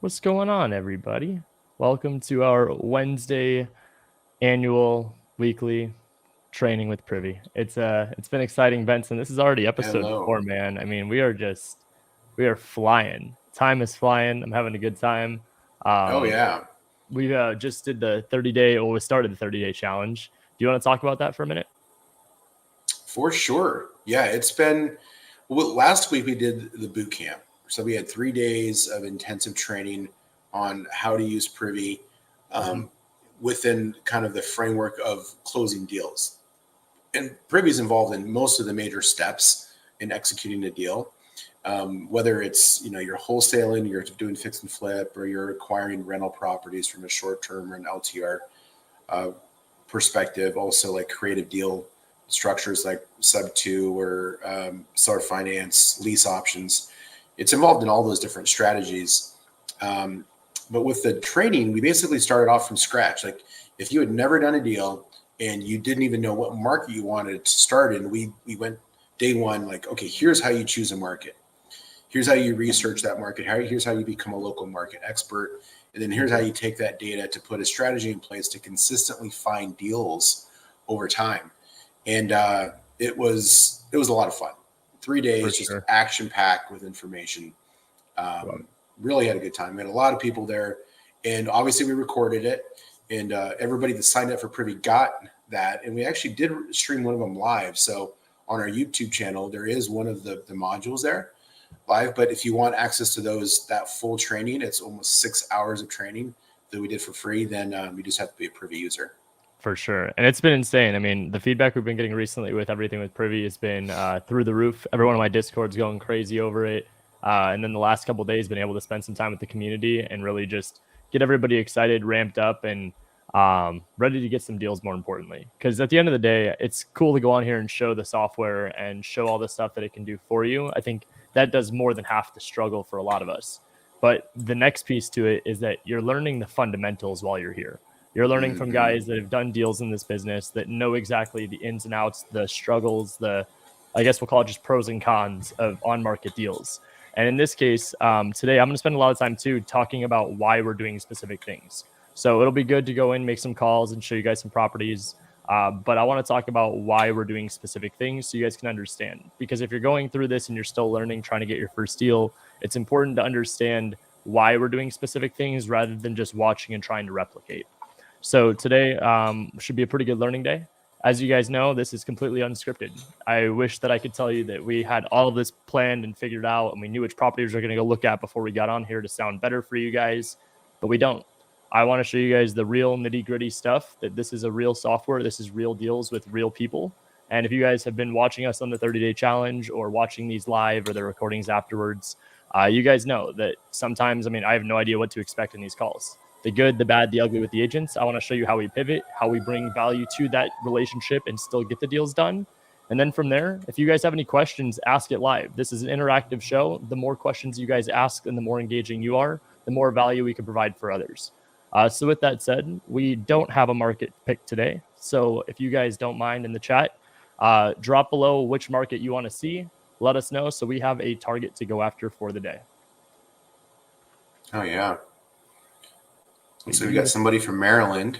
What's going on, everybody? Welcome to our Wednesday annual weekly training with Privy. It's been exciting, Benson. This is already episode Hello. 4, man. I mean, we are flying. Time is flying. I'm having a good time. Oh Um, yeah, we just did the 30-day, we started the 30-day challenge. Do you want to talk about that for a minute? for sure. Yeah, it's been. Well, last week we did the boot camp, so we had 3 days of intensive training on how to use Privy Mhm. um, within kind of the framework of closing deals. And Privy is involved in most of the major steps in executing a deal. Whether it's you're wholesaling, you're doing fix and flip, or you're acquiring rental properties from a short term or an LTR uh, perspective, also like creative deal structures like sub two or seller finance, lease options. It's involved in all those different strategies. Um, but with the training, we basically started off from scratch. Like if you had never done a deal and you didn't even know what market you wanted to start in, we went day one like, okay, here's how you choose a market. Here's how you research that market. Here's how you become a local market expert. And then here's how you take that data to put a strategy in place to consistently find deals over time. And it was a lot of fun. three For days just sure. action packed with information. Love it. Really had a good time. We had a lot of people there, and obviously we recorded it. And everybody that signed up for Privy got that, and we actually did stream one of them live. So on our YouTube channel, there is one of the modules there live. But if you want access to that full training, it's almost 6 hours of training that we did for free. Then you just have to be a Privy user. For sure. And it's been insane. I mean, the feedback we've been getting recently with everything with Privy has been through the roof. Everyone on my Discord's going crazy over it. And then the last couple of days, been able to spend some time with the community and really just get everybody excited, ramped up, and ready to get some deals, more importantly. Because at the end of the day, it's cool to go on here and show the software and show all the stuff that it can do for you. I think that does more than half the struggle for a lot of us. But the next piece to it is that you're learning the fundamentals while you're here. You're learning from Mm-hmm. guys that have done deals in this business that know exactly the ins and outs, the struggles, I guess we'll call it just pros and cons of on market deals. And in this case, today I'm going to spend a lot of time too talking about why we're doing specific things. So it'll be good to go in, make some calls, and show you guys some properties. But I want to talk about why we're doing specific things so you guys can understand. Because if you're going through this and you're still learning, trying to get your first deal, it's important to understand why we're doing specific things rather than just watching and trying to replicate. So today should be a pretty good learning day. As you guys know, this is completely unscripted. I wish that I could tell you that we had all of this planned and figured out and we knew which properties we were going to go look at before we got on here to sound better for you guys, but we don't. I want to show you guys the real nitty gritty stuff, that this is a real software. This is real deals with real people. And if you guys have been watching us on the 30-day challenge or watching these live or the recordings afterwards, you guys know that sometimes, I mean, I have no idea what to expect in these calls. The good, the bad, the ugly with the agents. I want to show you how we pivot, how we bring value to that relationship and still get the deals done. And then from there, if you guys have any questions, ask it live. This is an interactive show. The more questions you guys ask and the more engaging you are, the more value we can provide for others. So with that said, we don't have a market pick today. So if you guys don't mind in the chat, drop below which market you want to see. Let us know so we have a target to go after for the day. Oh yeah. So we got somebody from Maryland,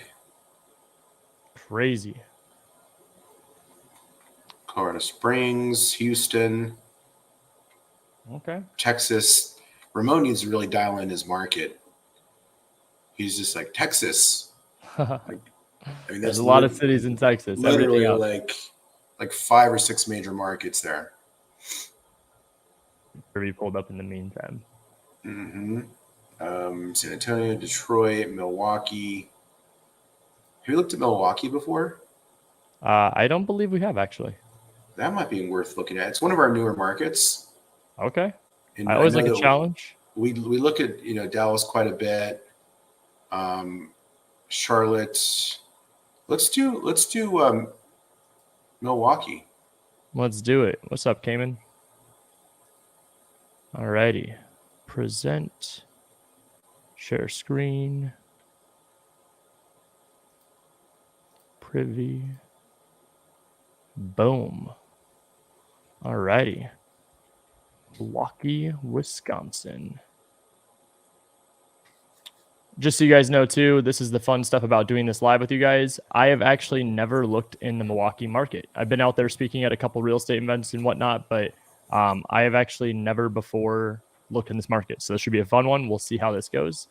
Crazy. Colorado Springs, Houston, Okay. Texas. Ramon needs to really dial in his market. He's just like Texas. Like, I mean, There's that's a lot of cities in Texas. literally Everything up. like 5 or 6 major markets there. Be pulled up in the meantime. Mm-hmm. San Antonio, Detroit, Milwaukee. Have you looked at Milwaukee before? I don't believe we have actually. That might be worth looking at. It's one of our newer markets. Okay. I And I always know like a that challenge. we look at Dallas quite a bit. Charlotte. Let's do Milwaukee. Let's do it. What's up, Cayman? Alrighty. Present. Share screen. Privy. Boom. Alrighty. Milwaukee, Wisconsin. just so you guys know too, this is the fun stuff about doing this live with you guys. I have actually never looked in the Milwaukee market. I've been out there speaking at a couple real estate events and whatnot, but I have actually never before looked in this market. So this should be a fun one. We'll see how this goes.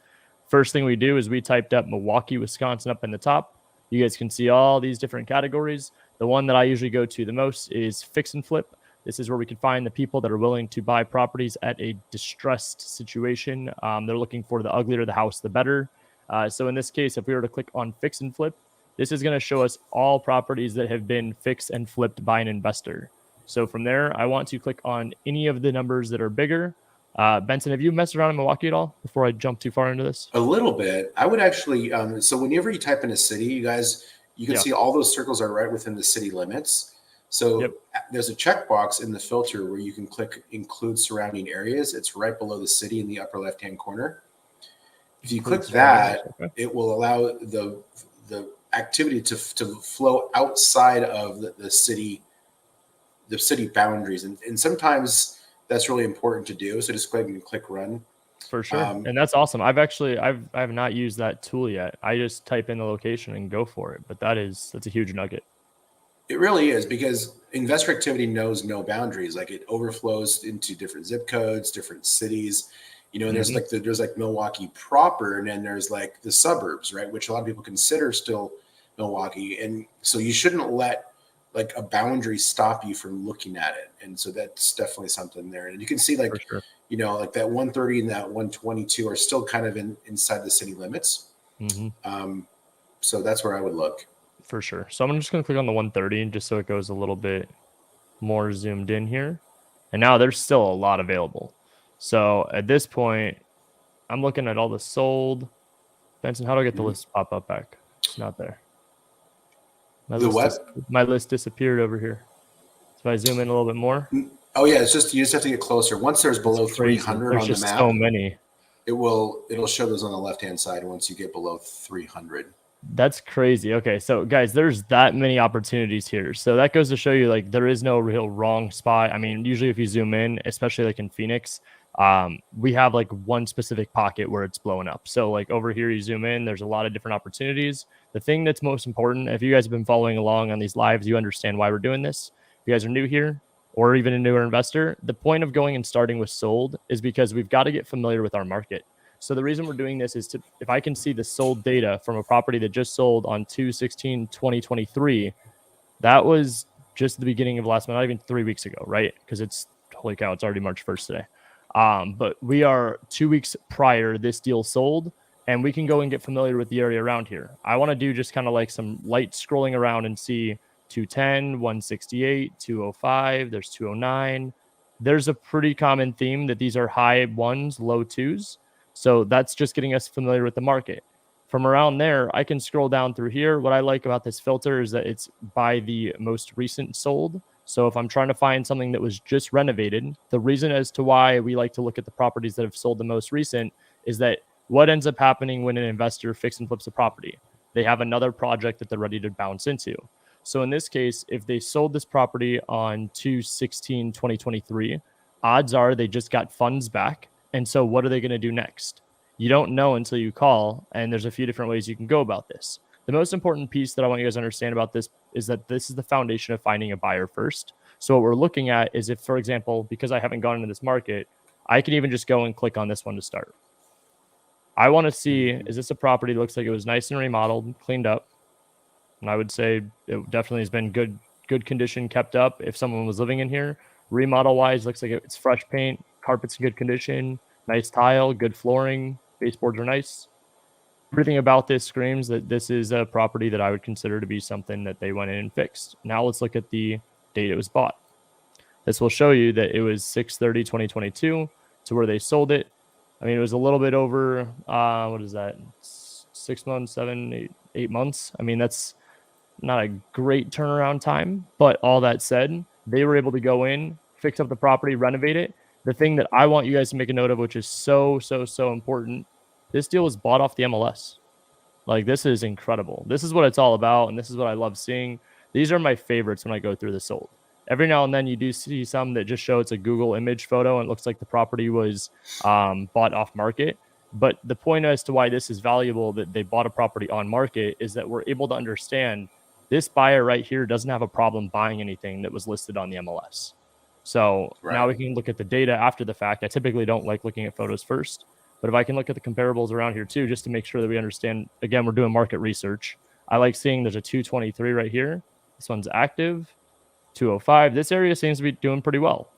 First thing we do is we typed up Milwaukee, Wisconsin up in the top. You guys can see all these different categories. The one that I usually go to the most is fix and flip. This is where we can find the people that are willing to buy properties at a distressed situation. They're looking for the uglier the house, the better. So in this case, if we were to click on fix and flip, this is going to show us all properties that have been fixed and flipped by an investor. So from there, I want to click on any of the numbers that are bigger. Benson, have you messed around in Milwaukee at all before I jump too far into this? A little bit. I would actually, so whenever you type in a city, you guys, you can see all those circles are right within the city limits. So there's a checkbox in the filter where you can click include surrounding areas. It's right below the city in the upper left-hand corner. If you click that, it will allow the activity to flow outside of the city boundaries. And sometimes that's really important to do. So just go ahead and click run. For sure. And that's awesome. I've not used that tool yet. I just type in the location and go for it. But that's a huge nugget. It really is, because investor activity knows no boundaries. Like, it overflows into different zip codes, different cities. You know, and there's like Milwaukee proper, and then there's like the suburbs, right? Which a lot of people consider still Milwaukee. And so you shouldn't let like a boundary stop you from looking at it. And so that's definitely something there. And you can see, like, you know, like that 130 and that 122 are still kind of inside the city limits. So that's where I would look. For sure. So I'm just going to click on the 130 just so it goes a little bit more zoomed in here. And now there's still a lot available. So at this point, I'm looking at all the sold. Benson, how do I get the list pop up back? It's not there. My list disappeared over here. So if I zoom in a little bit more. Oh yeah, it's just, you just have to get closer. Once there's below 300 there's on just the map, so many. It'll show those on the left-hand side once you get below 300. That's crazy. Okay, so guys, there's that many opportunities here. So that goes to show you, like, there is no real wrong spot. I mean, usually if you zoom in, especially like in Phoenix, we have like one specific pocket where it's blowing up. So like over here, you zoom in, there's a lot of different opportunities. The thing that's most important, if you guys have been following along on these lives, you understand why we're doing this. If you guys are new here or even a newer investor, the point of going and starting with sold is because we've got to get familiar with our market. So the reason we're doing this is if I can see the sold data from a property that just sold on 2/16/2023, that was just the beginning of last month, not even 3 weeks ago, right? Because it's, holy cow, it's already March 1st today. But we are 2 weeks prior this deal sold, and we can go and get familiar with the area around here. I want to do just kind of like some light scrolling around and see 210, 168, 205, there's 209. There's a pretty common theme that these are high ones, low twos. So that's just getting us familiar with the market. From around there, I can scroll down through here. What I like about this filter is that it's by the most recent sold. So if I'm trying to find something that was just renovated, the reason as to why we like to look at the properties that have sold the most recent is that what ends up happening when an investor fix and flips a property? They have another project that they're ready to bounce into. So in this case, if they sold this property on 2/16/2023, odds are they just got funds back. And so what are they going to do next? You don't know until you call, and there's a few different ways you can go about this. The most important piece that I want you guys to understand about this is that this is the foundation of finding a buyer first. So what we're looking at is if, for example, because I haven't gone into this market, I can even just go and click on this one to start. I want to see, is this a property that looks like it was nice and remodeled, cleaned up? And I would say it definitely has been good condition, kept up. If someone was living in here, remodel wise, looks like it's fresh paint, carpets in good condition, nice tile, good flooring, baseboards are nice. Everything about this screams that this is a property that I would consider to be something that they went in and fixed. Now let's look at the date it was bought. This will show you that it was 6/30/2022 to where they sold it. I mean, it was a little bit over, what is that? 6 months, 7, 8 months. I mean, that's not a great turnaround time, but all that said, they were able to go in, fix up the property, renovate it. The thing that I want you guys to make a note of, which is so important, this deal was bought off the MLS. Like, this is incredible. This is what it's all about, and this is what I love seeing. These are my favorites when I go through the sold. Every now and then you do see some that just show it's a Google image photo and it looks like the property was bought off market. But the point as to why this is valuable that they bought a property on market is that we're able to understand this buyer right here doesn't have a problem buying anything that was listed on the MLS. So now we can look at the data after the fact. I typically don't like looking at photos first, but if I can look at the comparables around here too, just to make sure that we understand, again, we're doing market research. I like seeing there's a 223 right here. This one's active, 205. This area seems to be doing pretty well.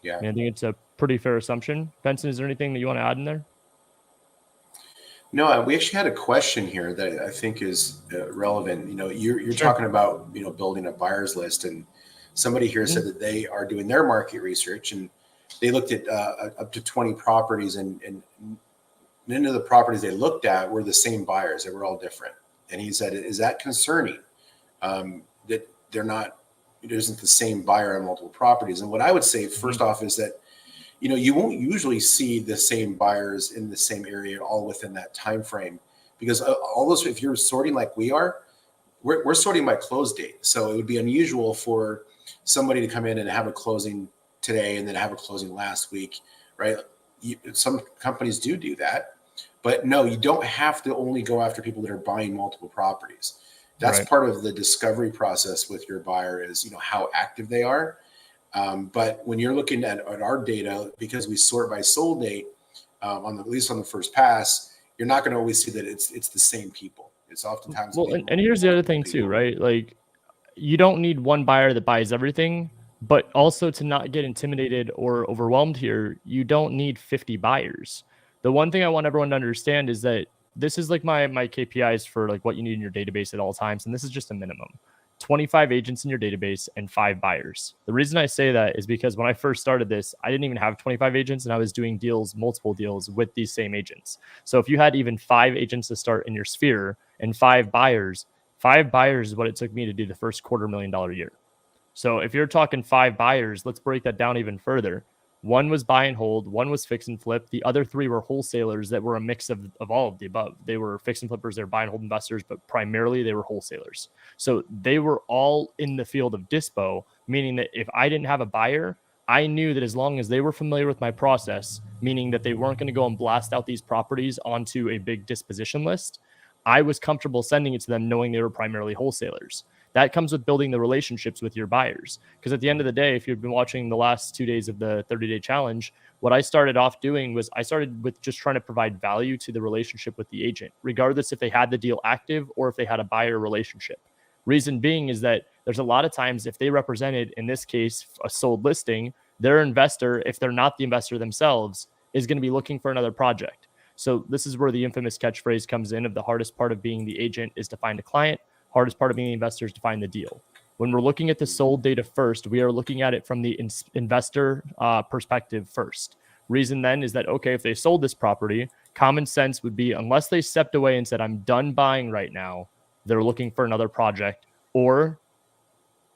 Yeah. I think it's a pretty fair assumption. Benson, is there anything that you want to add in there? No, we actually had a question here that I think is relevant. You're talking about, building a buyer's list, and somebody here said that they are doing their market research and they looked at up to 20 properties, and none of the properties they looked at were the same buyers. They were all different. And he said, is that concerning that it isn't the same buyer on multiple properties? And what I would say first off is that you won't usually see the same buyers in the same area all within that time frame, because all those, if you're sorting like we are, we're sorting by close date. So it would be unusual for somebody to come in and have a closing today and then have a closing last week, right? Some companies do that, but no, you don't have to only go after people that are buying multiple properties. That's part of the discovery process with your buyer is, how active they are. But when you're looking at our data, because we sort by sold date, at least on the first pass, you're not going to always see that it's the same people. It's oftentimes and here's the other thing too, right? Like, you don't need one buyer that buys everything, but also to not get intimidated or overwhelmed here, you don't need 50 buyers. The one thing I want everyone to understand is that this is like my KPIs for like what you need in your database at all times, and this is just a minimum. 25 agents in your database and 5 buyers. The reason I say that is because when I first started this, I didn't even have 25 agents, and I was doing multiple deals with these same agents. So if you had even 5 agents to start in your sphere and 5 buyers is what it took me to do the first $250,000 year. So if you're talking 5 buyers, let's break that down even further. 1 was buy and hold, 1 was fix and flip. The other 3 were wholesalers that were a mix of all of the above. They were fix and flippers, they were buy and hold investors, but primarily they were wholesalers. So they were all in the field of dispo, meaning that if I didn't have a buyer, I knew that as long as they were familiar with my process, meaning that they weren't going to go and blast out these properties onto a big disposition list, I was comfortable sending it to them knowing they were primarily wholesalers. That comes with building the relationships with your buyers. Because at the end of the day, if you've been watching the last 2 days of the 30-day challenge, what I started off doing was I started with just trying to provide value to the relationship with the agent, regardless if they had the deal active or if they had a buyer relationship. Reason being is that there's a lot of times if they represented, in this case, a sold listing, their investor, if they're not the investor themselves, is going to be looking for another project. So this is where the infamous catchphrase comes in of the hardest part of being the agent is to find a client. Hardest part of being the investor is to find the deal. When we're looking at the sold data first, we are looking at it from the investor perspective first. Reason then is that, okay, if they sold this property, common sense would be, unless they stepped away and said, I'm done buying right now, they're looking for another project, or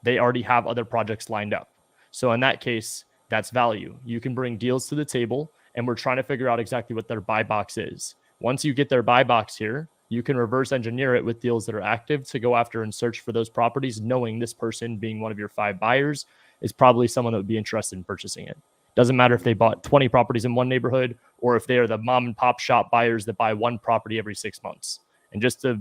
they already have other projects lined up. So in that case, that's value. You can bring deals to the table, and we're trying to figure out exactly what their buy box is. Once you get their buy box here, you can reverse engineer it with deals that are active to go after and search for those properties, knowing this person being one of your 5 buyers is probably someone that would be interested in purchasing it. Doesn't matter if they bought 20 properties in one neighborhood or if they are the mom and pop shop buyers that buy 1 property every 6 months. And just to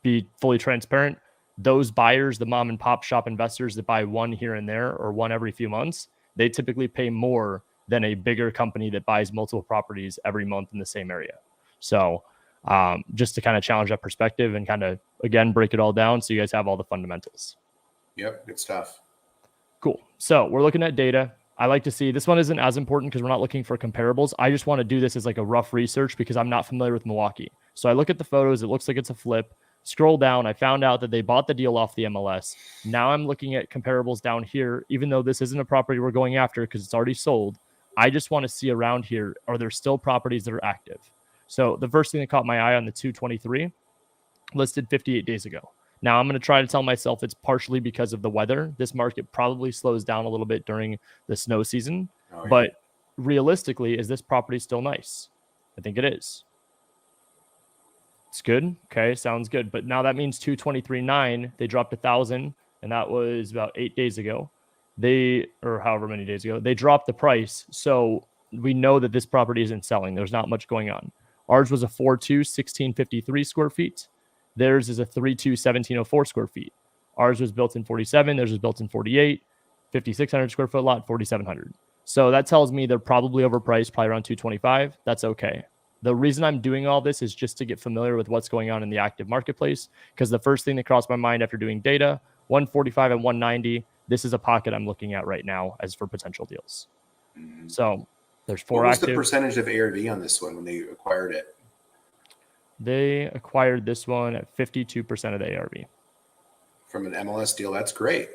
be fully transparent, those buyers, the mom and pop shop investors that buy 1 here and there or 1 every few months, they typically pay more than a bigger company that buys multiple properties every month in the same area. So just to kind of challenge that perspective and kind of, again, break it all down so you guys have all the fundamentals. Yep, good stuff. Cool. So we're looking at data. I like to see, this one isn't as important because we're not looking for comparables. I just want to do this as like a rough research because I'm not familiar with Milwaukee. So I look at the photos. It looks like it's a flip. Scroll down. I found out that they bought the deal off the MLS. Now I'm looking at comparables down here, even though this isn't a property we're going after because it's already sold. I just want to see around here, are there still properties that are active? So the first thing that caught my eye on the 223 listed 58 days ago. Now I'm going to try to tell myself it's partially because of the weather. This market probably slows down a little bit during the snow season, but realistically, is this property still nice? I think it is. It's good. Okay, sounds good. But now that means 223.9, they dropped 1,000, and that was about 8 days ago. Or however many days ago, they dropped the price. So we know that this property isn't selling. There's not much going on. Ours was a 4.2, 1653 square feet. Theirs is a 3.2, 1704 square feet. Ours was built in 47. Theirs was built in 48. 5,600 square foot lot, 4,700. So that tells me they're probably overpriced, probably around 225. That's okay. The reason I'm doing all this is just to get familiar with what's going on in the active marketplace, because the first thing that crossed my mind after doing data, 145 and 190, this is a pocket I'm looking at right now as for potential deals. So there's 4 What was active. the percentage of ARV on this one when they acquired it? They acquired this one at 52% of the ARV. From an MLS deal, that's great.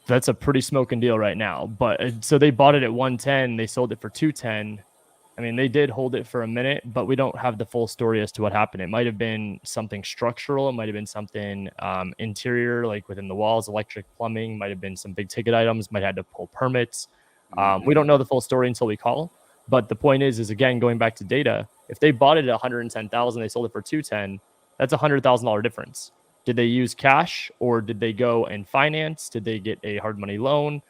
That's a pretty smoking deal right now. But so they bought it at 110, they sold it for 210. I mean, they did hold it for a minute, but we don't have the full story as to what happened. It might have been something structural. It might have been something interior, like within the walls, electric, plumbing. Might have been some big ticket items. Might have had to pull permits. We don't know the full story until we call. But the point is again, going back to data, if they bought it at 110,000, they sold it for 210. That's $100,000 difference. Did they use cash or did they go and finance? Did they get a hard money loan?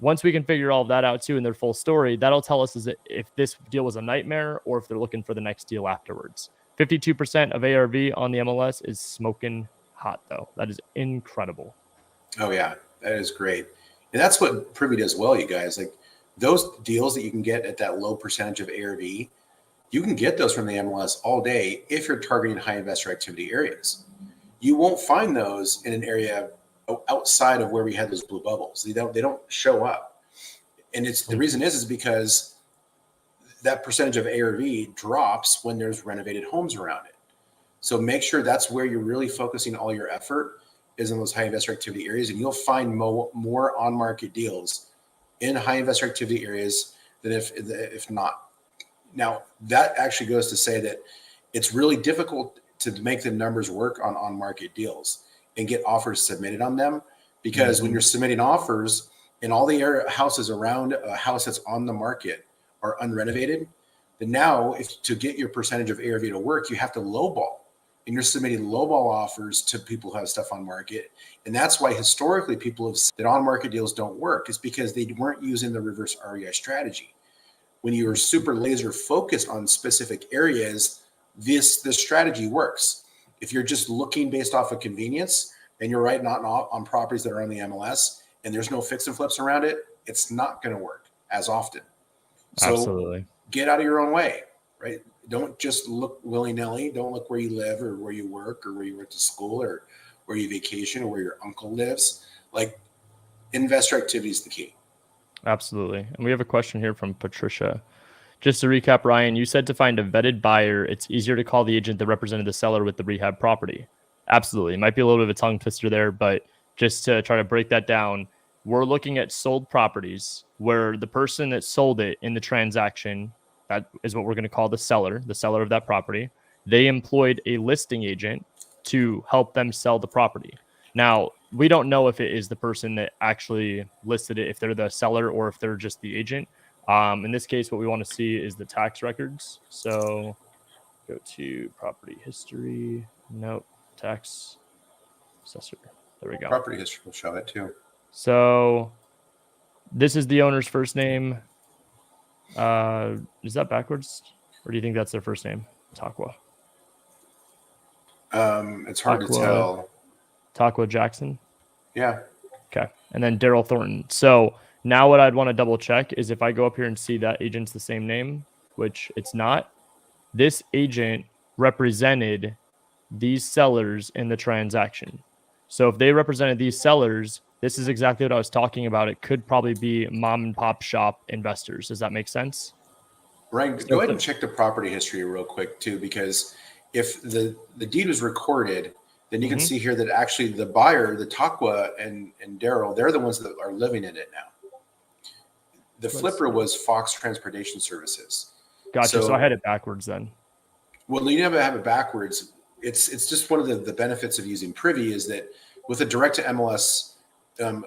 Once we can figure all of that out too in their full story, that'll tell us is if this deal was a nightmare or if they're looking for the next deal afterwards. 52% of ARV on the MLS is smoking hot, though. That is incredible. Oh, yeah, that is great. And that's what Privy does well, you guys. Like those deals that you can get at that low percentage of ARV, you can get those from the MLS all day if you're targeting high investor activity areas. You won't find those in an area outside of where we had those blue bubbles. They don't show up. And it's the reason is because that percentage of ARV drops when there's renovated homes around it. So make sure that's where you're really focusing all your effort is in those high investor activity areas. And you'll find more on-market deals in high investor activity areas than if not. Now, that actually goes to say that it's really difficult to make the numbers work on on-market deals and get offers submitted on them, because when you're submitting offers and all the houses around a house that's on the market are unrenovated, then now to get your percentage of ARV to work, you have to lowball, and you're submitting lowball offers to people who have stuff on market. And that's why historically people have said that on-market deals don't work, is because they weren't using the reverse REI strategy. When you are super laser focused on specific areas, this strategy works. If you're just looking based off of convenience and you're writing on properties that are on the MLS and there's no fix and flips around it, it's not going to work as often. So Absolutely. Get out of your own way, right? Don't just look willy-nilly. Don't look where you live or where you work or where you went to school or where you vacation or where your uncle lives. Like, investor activity is the key. Absolutely. And we have a question here from Patricia. Just to recap, Ryan, you said to find a vetted buyer, it's easier to call the agent that represented the seller with the rehab property. Absolutely. It might be a little bit of a tongue twister there, but just to try to break that down, we're looking at sold properties where the person that sold it in the transaction, that is what we're going to call the seller of that property, they employed a listing agent to help them sell the property. Now, we don't know if it is the person that actually listed it, if they're the seller or if they're just the agent. In this case, what we want to see is the tax records. So go to property history. Nope. Tax assessor. There we go. Property history will show it too. So this is the owner's first name. Is that backwards? Or do you think that's their first name? Takwa. It's hard to tell. Takwa Jackson. Yeah. Okay. And then Daryl Thornton. So now what I'd want to double check is if I go up here and see that agent's the same name, which it's not, this agent represented these sellers in the transaction. So if they represented these sellers, this is exactly what I was talking about. It could probably be mom and pop shop investors. Does that make sense? Ryan, go ahead and check the property history real quick too, because if the deed was recorded, then you can see here that actually the buyer, the Takwa and Daryl, they're the ones that are living in it now. The flipper was Fox Transportation Services. Gotcha. So I had it backwards then. Well, you never have it backwards. It's just one of the benefits of using Privy is that with a direct to MLS,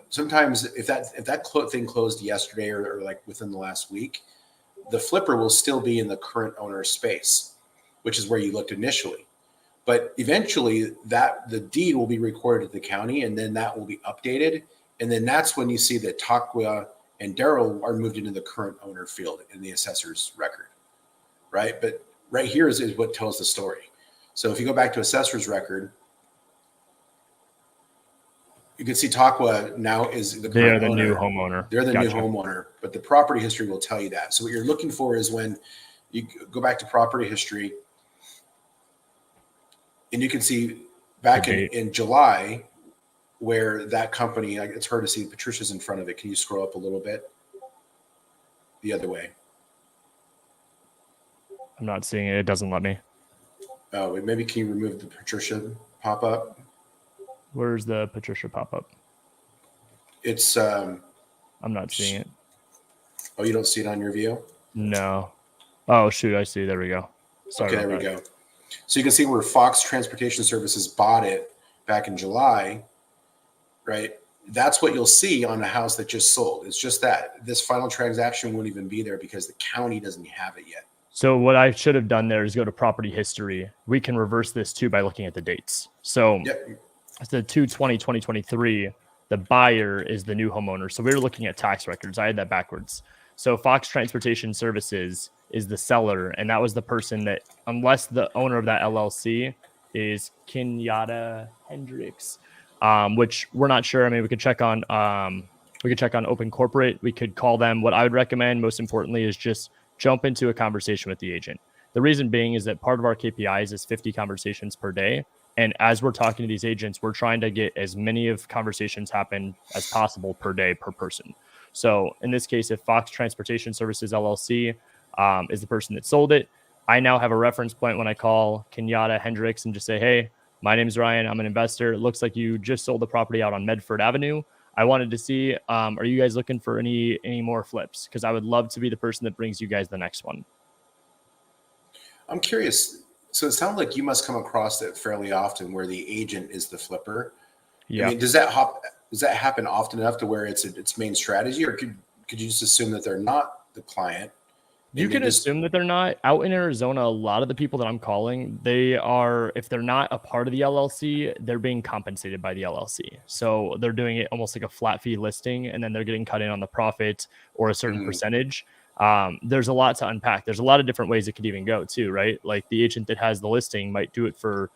sometimes if that thing closed yesterday or like within the last week, the flipper will still be in the current owner's space, which is where you looked initially. But eventually the deed will be recorded at the county and then that will be updated. And then that's when you see that Takwa and Daryl are moved into the current owner field in the assessor's record, right? But right here is what tells the story. So if you go back to assessor's record, you can see Takwa now is the current owner. New homeowner. They're the new homeowner, but the property history will tell you that. So what you're looking for is when you go back to property history, and you can see back in July where that company, it's hard to see, Patricia's in front of it. Can you scroll up a little bit? The other way. I'm not seeing it. It doesn't let me. Oh, maybe can you remove the Patricia pop-up? Where's the Patricia pop-up? It's I'm not seeing it. Oh, you don't see it on your view? No. Oh shoot, I see. There we go. Sorry. Okay, there we go. So you can see where Fox Transportation Services bought it back in July, right? That's what you'll see on a house that just sold. It's just that this final transaction won't even be there because the county doesn't have it yet. So what I should have done there is go to property history. We can reverse this too by looking at the dates. So it's the 2/20/2023. The buyer is the new homeowner. So we were looking at tax records. I had that backwards. So Fox Transportation Services is the seller, and that was the person that, unless the owner of that LLC is Kenyatta Hendricks, which we're not sure. I mean, we could check on Open Corporate. We could call them. What I would recommend, most importantly, is just jump into a conversation with the agent. The reason being is that part of our KPIs is 50 conversations per day. And as we're talking to these agents, we're trying to get as many of conversations happen as possible per day per person. So in this case, if Fox Transportation Services LLC is the person that sold it, I now have a reference point when I call Kenyatta Hendricks and just say, hey, my name is Ryan. I'm an investor. It looks like you just sold the property out on Medford Avenue. I wanted to see, are you guys looking for any more flips? Because I would love to be the person that brings you guys the next one. I'm curious. So it sounds like you must come across it fairly often where the agent is the flipper. Yeah. I mean, does that happen often enough to where it's its main strategy, or could you just assume that they're not the client? You can assume that they're not. Out in Arizona, a lot of the people that I'm calling, they are, if they're not a part of the LLC, they're being compensated by the LLC. So they're doing it almost like a flat fee listing, and then they're getting cut in on the profit or a certain percentage. There's a lot to unpack. There's a lot of different ways it could even go too, right? Like the agent that has the listing might do it for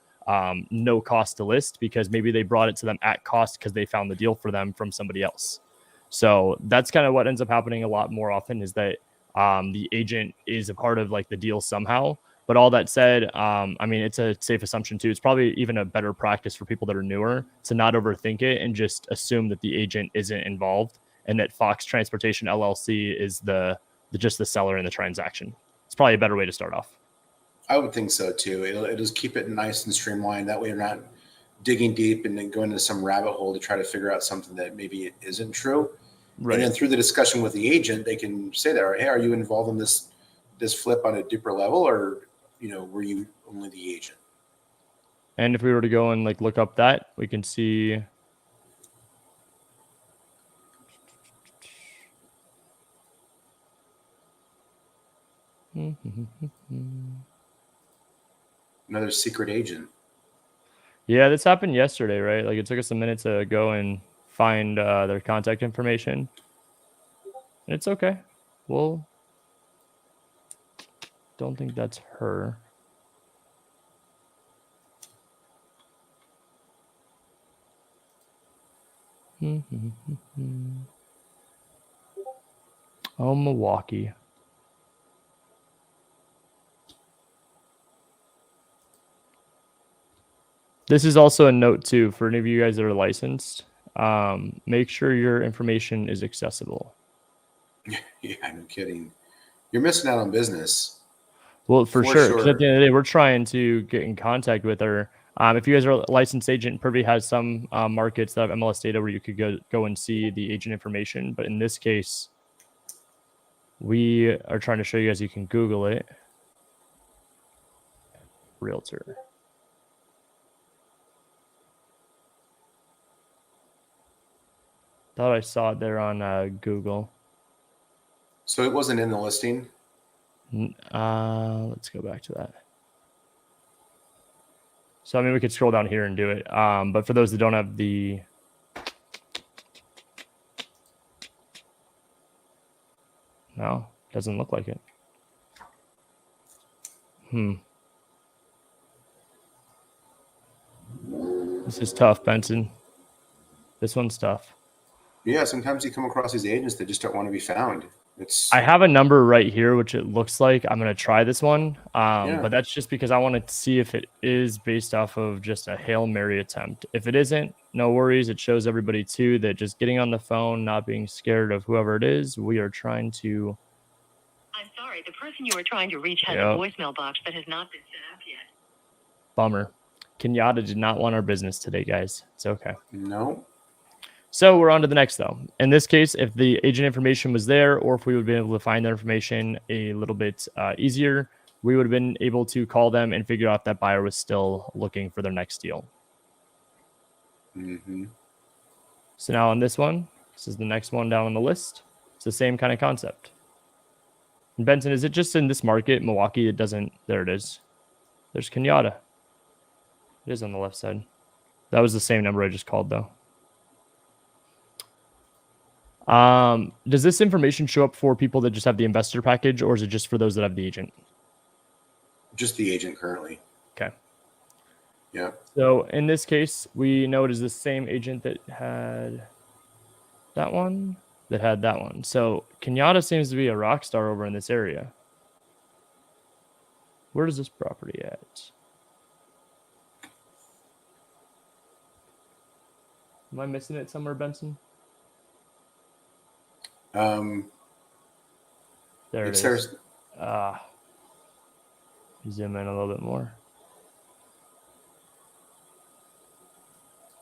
no cost to list, because maybe they brought it to them at cost because they found the deal for them from somebody else. So that's kind of what ends up happening a lot more often, is that the agent is a part of like the deal somehow. But all that said, I mean, it's a safe assumption too. It's probably even a better practice for people that are newer to not overthink it and just assume that the agent isn't involved, and that Fox Transportation LLC is just the seller in the transaction. It's probably a better way to start off. I would think so too. It'll just keep it nice and streamlined. That way you're not digging deep and then going into some rabbit hole to try to figure out something that maybe it isn't true. Right. And then through the discussion with the agent, they can say that, hey, are you involved in this flip on a deeper level, or were you only the agent? And if we were to go and like look up that, we can see another secret agent. Yeah, this happened yesterday, right? Like it took us a minute to go and find their contact information. And it's okay. Well, don't think that's her. Oh, Milwaukee. This is also a note too for any of you guys that are licensed. Make sure your information is accessible. Yeah, no kidding. You're missing out on business. Well, for sure. Because at the end of the day, we're trying to get in contact with her. If you guys are a licensed agent, Privy has some markets that have MLS data where you could go and see the agent information. But in this case, we are trying to show you guys you can Google it. Realtor. Thought I saw it there on Google. So it wasn't in the listing? Let's go back to that. So, I mean, we could scroll down here and do it. But for those that don't have the... No, doesn't look like it. This is tough, Benson. This one's tough. Yeah, sometimes you come across these agents that just don't want to be found. I have a number right here, which it looks like I'm going to try this one. Yeah. But that's just because I want to see if it is based off of just a Hail Mary attempt. If it isn't, no worries. It shows everybody too that just getting on the phone, not being scared of whoever it is, we are trying to. I'm sorry, the person you were trying to reach has a voicemail box that has not been set up yet. Bummer. Kenyatta did not want our business today, guys. It's okay. No. So we're on to the next, though. In this case, if the agent information was there, or if we would have been able to find that information a little bit easier, we would have been able to call them and figure out if that buyer was still looking for their next deal. Mm-hmm. So now on this one, this is the next one down on the list. It's the same kind of concept. And Benson, is it just in this market, Milwaukee? It doesn't. There it is. There's Kenyatta. It is on the left side. That was the same number I just called, though. Does this information show up for people that just have the investor package, or is it just for those that have the agent? Just the agent currently. Okay. Yeah. So in this case, we know it is the same agent that had that one, that had that one. So Kenyatta seems to be a rock star over in this area. Where is this property at? Am I missing it somewhere, Benson? There it is. Zoom in a little bit more.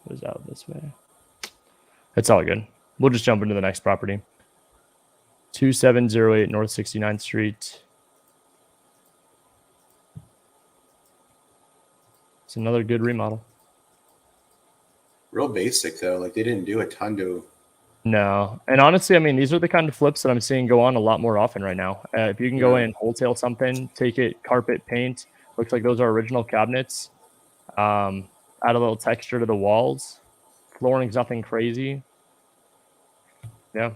It was out this way. It's all good. We'll just jump into the next property. 2708 North 69th Street. It's another good remodel. Real basic, though. Like, they didn't do a ton to... No. And honestly, I mean, these are the kind of flips that I'm seeing go on a lot more often right now. If you can go in and wholesale something, take it, carpet, paint. Looks like those are original cabinets. Add a little texture to the walls. Flooring's nothing crazy. Yeah.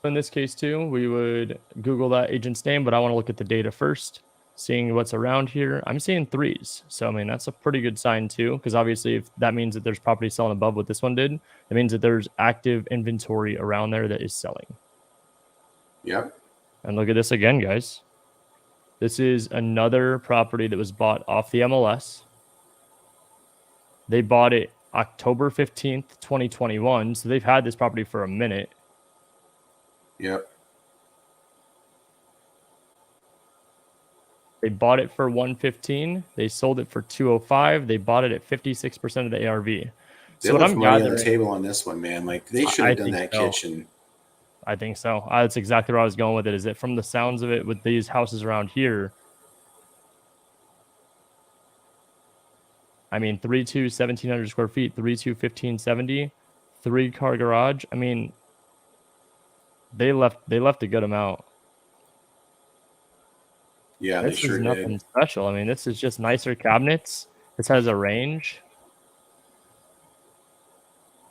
In this case, too, we would Google that agent's name, but I want to look at the data first. Seeing what's around here, I'm seeing 3s. So, I mean, that's a pretty good sign, too, because obviously if that means that there's property selling above what this one did, it means that there's active inventory around there that is selling. Yep. And look at this again, guys. This is another property that was bought off the MLS. They bought it October 15th, 2021. So they've had this property for a minute. Yep. They bought it for $115. They sold it for $205. They bought it at 56% of the ARV. So what I'm money on the table on this one, man. Like, they should have done that kitchen. I think so. That's exactly where I was going with it. Is that from the sounds of it with these houses around here? I mean, 3.2, 1,700 square feet, 3.2, 1,570, 3-car garage. I mean, they left a good amount. Yeah, this is nothing special. I mean, this is just nicer cabinets. This has a range.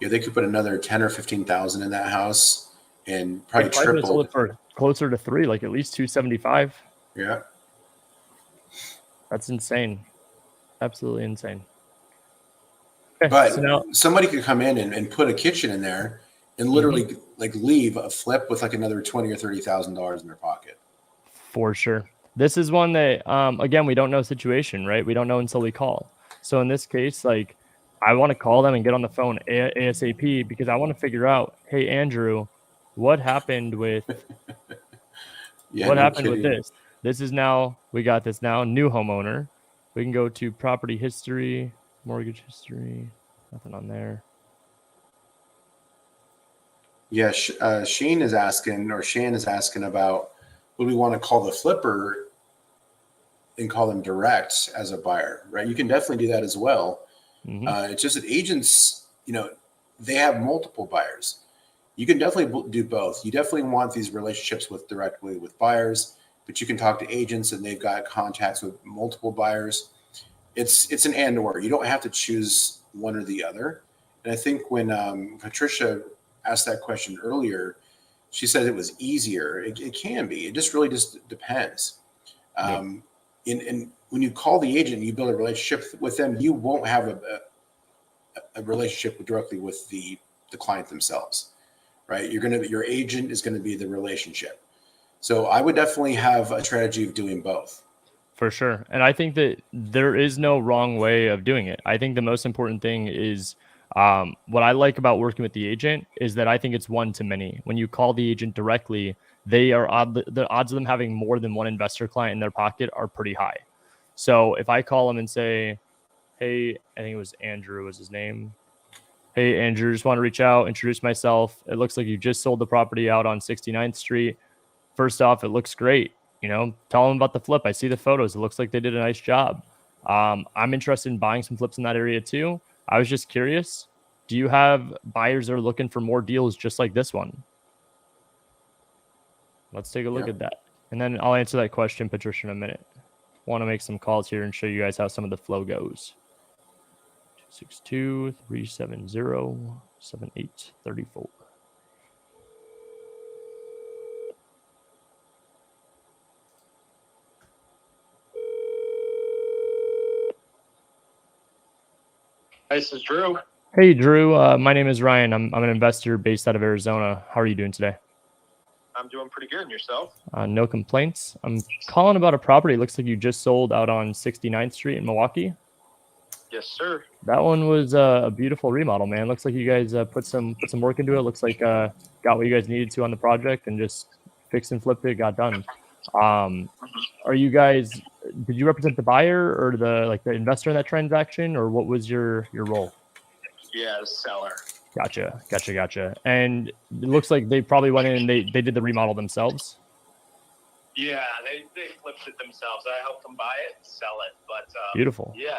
Yeah, they could put another 10 or 15,000 in that house and probably triple. Sold it for closer to 3, like at least 275. Yeah, that's insane. Absolutely insane. Okay, but so now, somebody could come in and put a kitchen in there and literally like leave a flip with like another $20,000 or $30,000 in their pocket. For sure. This is one that, again, we don't know situation, right? We don't know until we call. So in this case, like, I want to call them and get on the phone ASAP because I want to figure out, hey, Andrew, what happened with with this? This is now, we got this now, new homeowner. We can go to property history, mortgage history, nothing on there. Yeah, Shane is asking about, would we want to call the flipper and call them direct as a buyer, right? You can definitely do that as well. It's just that agents, they have multiple buyers. You can definitely do both. You definitely want these relationships directly with buyers, but you can talk to agents and they've got contacts with multiple buyers. It's an and or. You don't have to choose one or the other. And I think when Patricia asked that question earlier, She said it was easier. It can be. It just really just depends. And when you call the agent, you build a relationship with them. You won't have a relationship directly with the client themselves, right? Your agent is going to be the relationship. So I would definitely have a strategy of doing both. For sure. And I think that there is no wrong way of doing it. I think the most important thing is what I like about working with the agent is that I think it's one to many. When you call the agent directly, the odds of them having more than one investor client in their pocket are pretty high. So if I call them and say, hey, I think it was Andrew was his name. Hey, Andrew, just want to reach out, introduce myself. It looks like you just sold the property out on 69th Street. First off, it looks great. Tell them about the flip. I see the photos. It looks like they did a nice job. I'm interested in buying some flips in that area too. I was just curious. Do you have buyers that are looking for more deals just like this one? Let's take a look at that. And then I'll answer that question, Patricia, in a minute. Want to make some calls here and show you guys how some of the flow goes. 262-370-7834. This is Drew. Hey, Drew. My name is Ryan. I'm an investor based out of Arizona. How are you doing today? I'm doing pretty good. And yourself? No complaints. I'm calling about a property. It looks like you just sold out on 69th Street in Milwaukee. Yes, sir. That one was a beautiful remodel, man. Looks like you guys put some work into it. Looks like got what you guys needed to on the project and just fixed and flipped it. Got done. Are you guys? Did you represent the buyer or the investor in that transaction, or what was your role? Yeah, the seller. Gotcha. And it looks like they probably went in and they did the remodel themselves. Yeah, they flipped it themselves. I helped them buy it and sell it. But Beautiful. Yeah.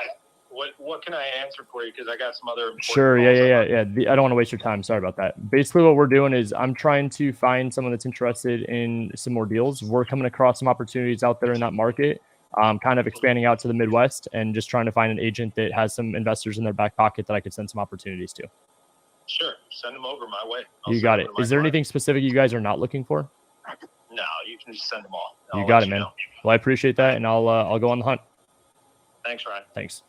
What can I answer for you? Because I got some other Sure. Yeah. I don't want to waste your time. Sorry about that. Basically, what we're doing is I'm trying to find someone that's interested in some more deals. We're coming across some opportunities out there in that market. Kind of expanding out to the Midwest and just trying to find an agent that has some investors in their back pocket that I could send some opportunities to. Sure. Send them over my way. You got it. Is there anything specific you guys are not looking for? No, you can just send them all. You got it, man. Well, I appreciate that, and I'll go on the hunt. Thanks, Ryan. Thanks.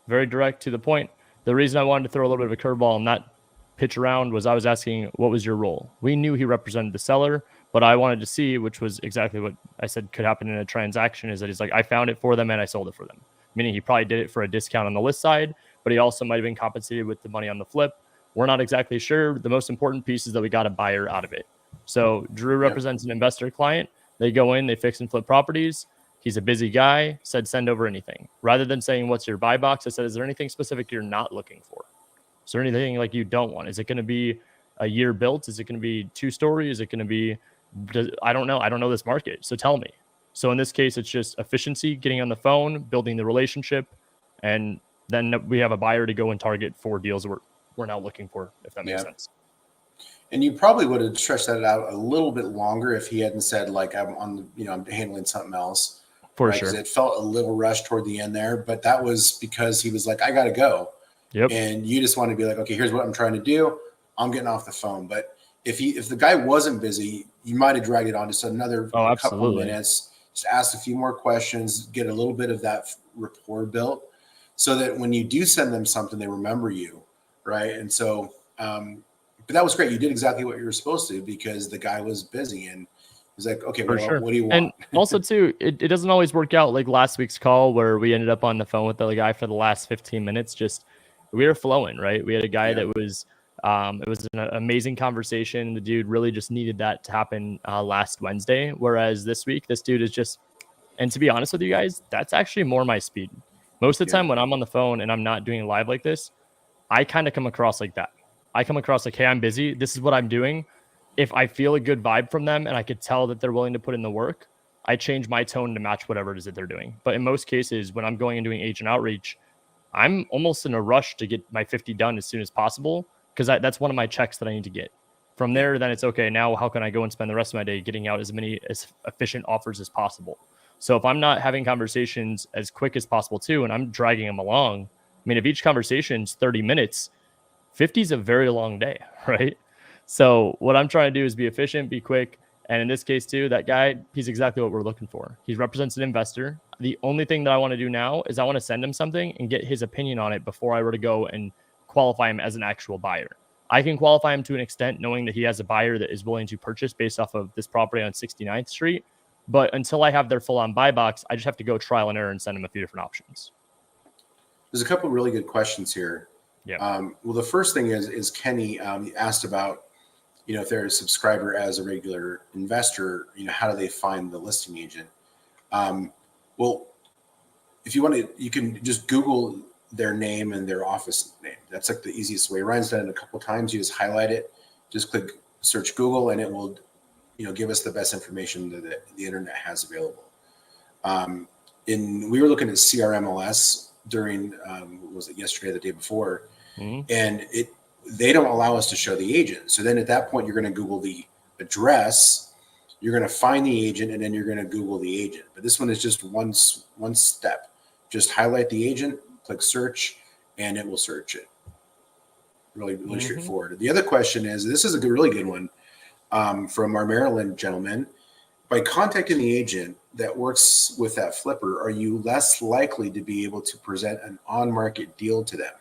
Very direct to the point. The reason I wanted to throw a little bit of a curveball and not pitch around was I was asking, what was your role? We knew he represented the seller, but I wanted to see, which was exactly what I said could happen in a transaction, is that he's like, I found it for them and I sold it for them. Meaning he probably did it for a discount on the list side, but he also might have been compensated with the money on the flip. We're not exactly sure. The most important piece is that we got a buyer out of it. So Drew represents an investor client. They go in, they fix and flip properties. He's a busy guy, said send over anything. Rather than saying, what's your buy box? I said, is there anything specific you're not looking for? Is there anything like you don't want? Is it going to be a year built? Is it going to be 2-story? Is it going to be, I don't know. I don't know this market. So tell me. So in this case, it's just efficiency, getting on the phone, building the relationship. And then we have a buyer to go and target for deals that we're now looking for, if that makes sense. And you probably would have stretched that out a little bit longer if he hadn't said I'm handling something else. For sure. It felt a little rushed toward the end there, but that was because he was like, I got to go. Yep. And you just want to be like, okay, here's what I'm trying to do. I'm getting off the phone. But if the guy wasn't busy, you might have dragged it on just another couple of minutes, just ask a few more questions, get a little bit of that rapport built so that when you do send them something, they remember you. Right. And so, but that was great. You did exactly what you were supposed to because the guy was busy and he's like, okay, what do you want? And also too, it doesn't always work out like last week's call where we ended up on the phone with the guy for the last 15 minutes. Just we were flowing, right? We had a guy that was, it was an amazing conversation. The dude really just needed that to happen last Wednesday. Whereas this week, this dude is just, and to be honest with you guys, that's actually more my speed. Most of the time when I'm on the phone and I'm not doing live like this, I kind of come across like that. I come across like, hey, I'm busy. This is what I'm doing. If I feel a good vibe from them and I could tell that they're willing to put in the work, I change my tone to match whatever it is that they're doing. But in most cases, when I'm going and doing agent outreach, I'm almost in a rush to get my 50 done as soon as possible because that's one of my checks that I need to get. From there, then it's okay. Now, how can I go and spend the rest of my day getting out as efficient offers as possible? So if I'm not having conversations as quick as possible too, and I'm dragging them along, I mean, if each conversation is 30 minutes, 50 is a very long day, right? So what I'm trying to do is be efficient, be quick. And in this case too, that guy, he's exactly what we're looking for. He represents an investor. The only thing that I want to do now is I want to send him something and get his opinion on it before I were to go and qualify him as an actual buyer. I can qualify him to an extent knowing that he has a buyer that is willing to purchase based off of this property on 69th Street. But until I have their full on buy box, I just have to go trial and error and send him a few different options. There's a couple of really good questions here. Yeah. Well, the first thing is Kenny asked about, if they're a subscriber as a regular investor, how do they find the listing agent? Well, if you want to, you can just Google their name and their office name. That's like the easiest way. Ryan's done it a couple of times. You just highlight it, just click search Google, and it will, give us the best information that the internet has available. We were looking at CRMLS during, was it yesterday or the day before? Mm-hmm. And they don't allow us to show the agent. So then at that point, you're going to Google the address, you're going to find the agent, and then you're going to Google the agent. But this one is just one step. Just highlight the agent, click search, and it will search it. Really straightforward. The other question is, this is a really good one from our Maryland gentleman. By contacting the agent that works with that flipper, are you less likely to be able to present an on-market deal to them?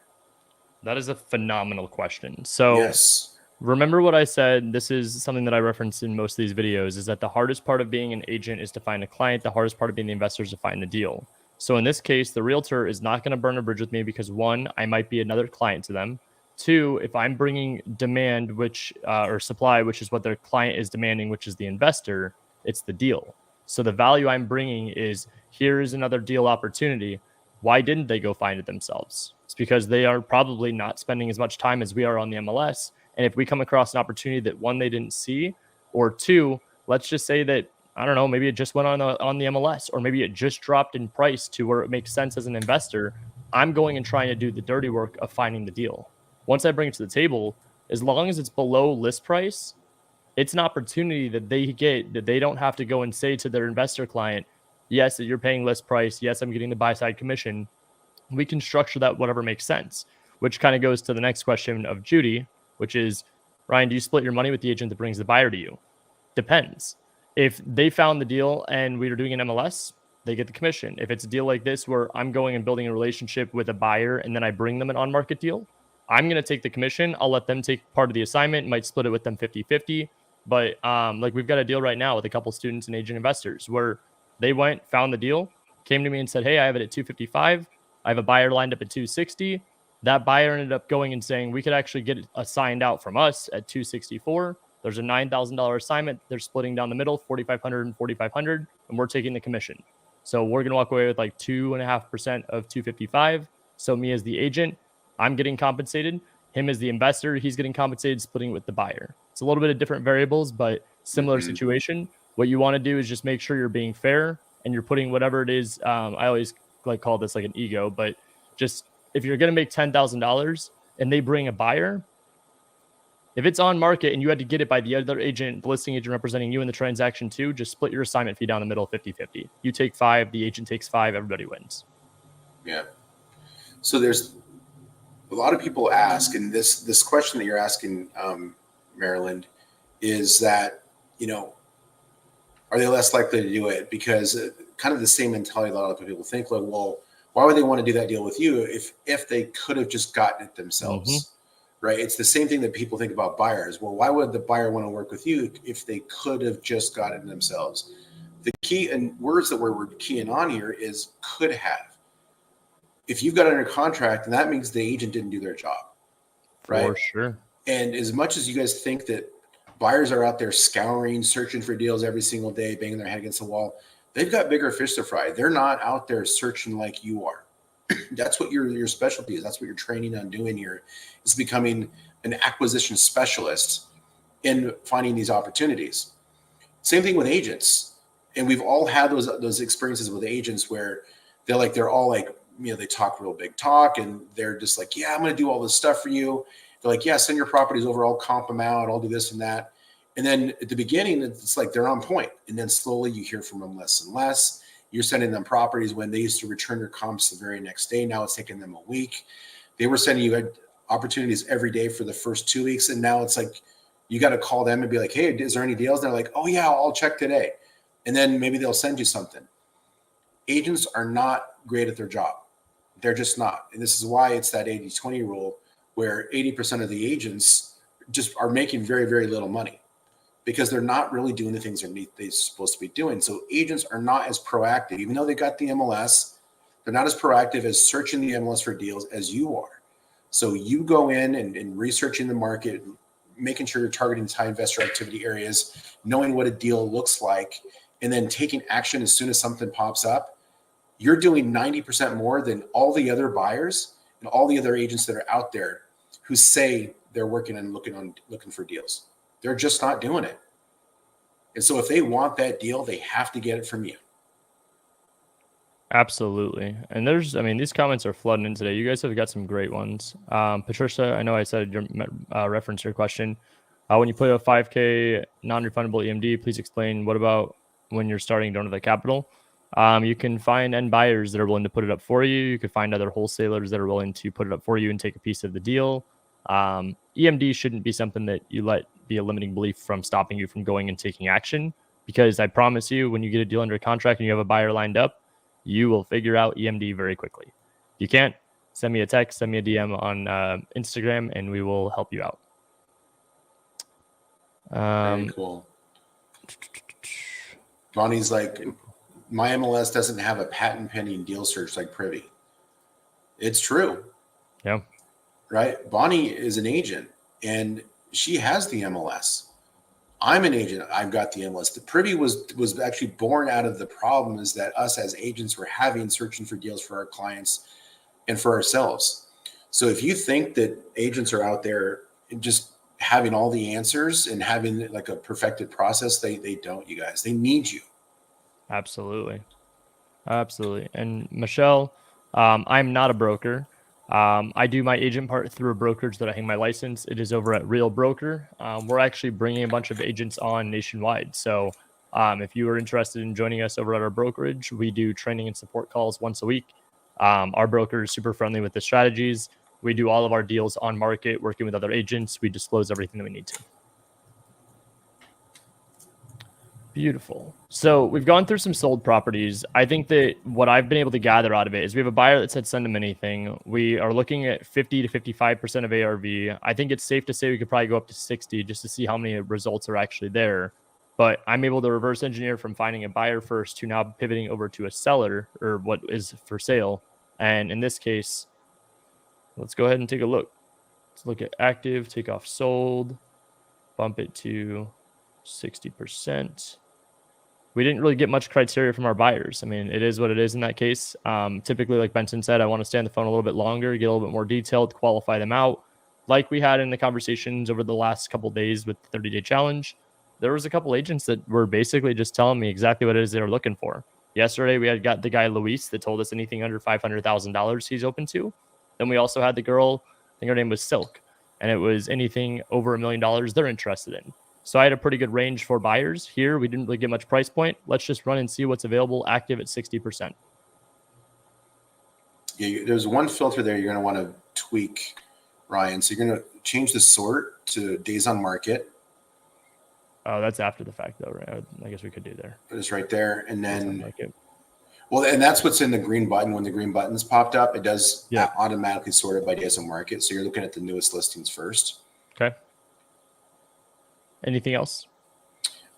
That is a phenomenal question. So yes. Remember what I said. This is something that I referenced in most of these videos, is that the hardest part of being an agent is to find a client. The hardest part of being the investor is to find the deal. So in this case, the realtor is not going to burn a bridge with me because, one, I might be another client to them. Two, if I'm bringing demand, or supply, which is what their client is demanding, which is the investor, it's the deal. So the value I'm bringing is, here is another deal opportunity. Why didn't they go find it themselves? It's because they are probably not spending as much time as we are on the MLS. And if we come across an opportunity that, one, they didn't see, or two, let's just say that, I don't know, maybe it just went on the MLS, or maybe it just dropped in price to where it makes sense as an investor, I'm going and trying to do the dirty work of finding the deal. Once I bring it to the table, as long as it's below list price, it's an opportunity that they get, that they don't have to go and say to their investor client, yes, you're paying list price. Yes, I'm getting the buy side commission. We can structure that whatever makes sense, which kind of goes to the next question of Judy, which is, Ryan, do you split your money with the agent that brings the buyer to you? Depends. If they found the deal and we were doing an MLS, they get the commission. If it's a deal like this where I'm going and building a relationship with a buyer and then I bring them an on-market deal, I'm going to take the commission. I'll let them take part of the assignment, might split it with them 50-50. But like we've got a deal right now with a couple students and agent investors where they went, found the deal, came to me and said, hey, I have it at 255. I have a buyer lined up at 260. That buyer ended up going and saying, we could actually get it assigned out from us at 264. There's a $9,000 assignment. They're splitting down the middle, 4,500 and 4,500, and we're taking the commission. So we're going to walk away with like 2.5% of 255. So me as the agent, I'm getting compensated. Him as the investor, he's getting compensated, splitting with the buyer. It's a little bit of different variables, but similar situation. What you want to do is just make sure you're being fair and you're putting whatever it is. I always call this like an ego, but just if you're going to make $10,000 and they bring a buyer, if it's on market and you had to get it by the other agent, the listing agent representing you in the transaction too, just split your assignment fee down the middle 50-50. You take 5, the agent takes 5, everybody wins. Yeah. So there's a lot of people ask, and this question that you're asking, Maryland, is that, are they less likely to do it? Because kind of the same mentality that a lot of people think, like, well, why would they want to do that deal with you if they could have just gotten it themselves? Mm-hmm. Right? It's the same thing that people think about buyers. Well, why would the buyer want to work with you if they could have just gotten it themselves? The key and words that we're keying on here is could have. If you've got it under contract, then that means the agent didn't do their job. Right? For sure. And as much as you guys think that buyers are out there scouring, searching for deals every single day, banging their head against the wall, they've got bigger fish to fry. They're not out there searching like you are. That's what your specialty is. That's what you're training on doing here, is becoming an acquisition specialist in finding these opportunities. Same thing with agents. And we've all had those experiences with agents where they're all like, they talk real big talk and they're just like, yeah, I'm going to do all this stuff for you. They're like, yeah, send your properties over. I'll comp them out. I'll do this and that. And then at the beginning, it's like they're on point. And then slowly you hear from them less and less. You're sending them properties when they used to return your comps the very next day. Now it's taking them a week. They were sending you opportunities every day for the first 2 weeks. And now it's like You got to call them and be like, hey, is there any deals? And they're like, oh yeah, I'll check today. And then maybe they'll send you something. Agents are not great at their job. They're just not. And this is why it's that 80-20 rule where 80% of the agents just are making very, very little money because they're not really doing the things they're supposed to be doing. So agents are not as proactive, even though they got the MLS, they're not as proactive as searching the MLS for deals as you are. So you go in and researching the market, making sure you're targeting high investor activity areas, knowing what a deal looks like, and then taking action as soon as something pops up. You're doing 90% more than all the other buyers and all the other agents that are out there who say they're working and looking for deals. They're just not doing it. And so if they want that deal, they have to get it from you. Absolutely. And these comments are flooding in today. You guys have got some great ones. Patricia, I know I said reference your question. When you put a 5K non-refundable EMD, please explain what about when you're starting don't have the capital. You can find end buyers that are willing to put it up for you. You could find other wholesalers that are willing to put it up for you and take a piece of the deal. EMD shouldn't be something that you let be a limiting belief from stopping you from going and taking action, because I promise you, when you get a deal under contract and you have a buyer lined up, you will figure out EMD very quickly. If you can't, send me a text, send me a DM on Instagram, and we will help you out. Very cool. Bonnie's like, my MLS doesn't have a patent pending deal search like Privy. It's true. Yeah. Right? Bonnie is an agent and she has the MLS. I'm an agent. I've got the MLS. The Privy was actually born out of the problem is that us as agents were searching for deals for our clients and for ourselves. So if you think that agents are out there just having all the answers and having like a perfected process, they don't, you guys. They need you. Absolutely. And Michelle, I'm not a broker. I do my agent part through a brokerage that I hang my license. It is over at Real Broker. We're actually bringing a bunch of agents on nationwide. So if you are interested in joining us over at our brokerage, we do training and support calls once a week. Our broker is super friendly with the strategies. We do all of our deals on market, working with other agents. We disclose everything that we need to. Beautiful. So we've gone through some sold properties. I think that what I've been able to gather out of it is we have a buyer that said send them anything. We are looking at 50 to 55% of ARV. I think it's safe to say we could probably go up to 60 just to see how many results are actually there. But I'm able to reverse engineer from finding a buyer first to now pivoting over to a seller or what is for sale. And in this case, let's go ahead and take a look. Let's look at active, take off sold, bump it to 60%. We didn't really get much criteria from our buyers. I mean, it is what it is in that case. Typically, like Benson said, I want to stay on the phone a little bit longer, get a little bit more detailed, qualify them out. Like we had in the conversations over the last couple of days with the 30-day challenge, there was a couple agents that were basically just telling me exactly what it is they were looking for. Yesterday, we had got the guy Luis that told us anything under $500,000 he's open to. Then we also had the girl, I think her name was Silk, and it was anything over $1 million they're interested in. So I had a pretty good range for buyers. Here, we didn't really get much price point. Let's just run and see what's available active at 60%. Yeah, there's one filter there you're going to want to tweak, Ryan. So you're going to change the sort to days on market. Oh, that's after the fact, though, right? I guess we could do there. It's right there. And then, well, and that's what's in the green button. When the green button's popped up, it does automatically sort it by days on market. So you're looking at the newest listings first. Okay. Anything else?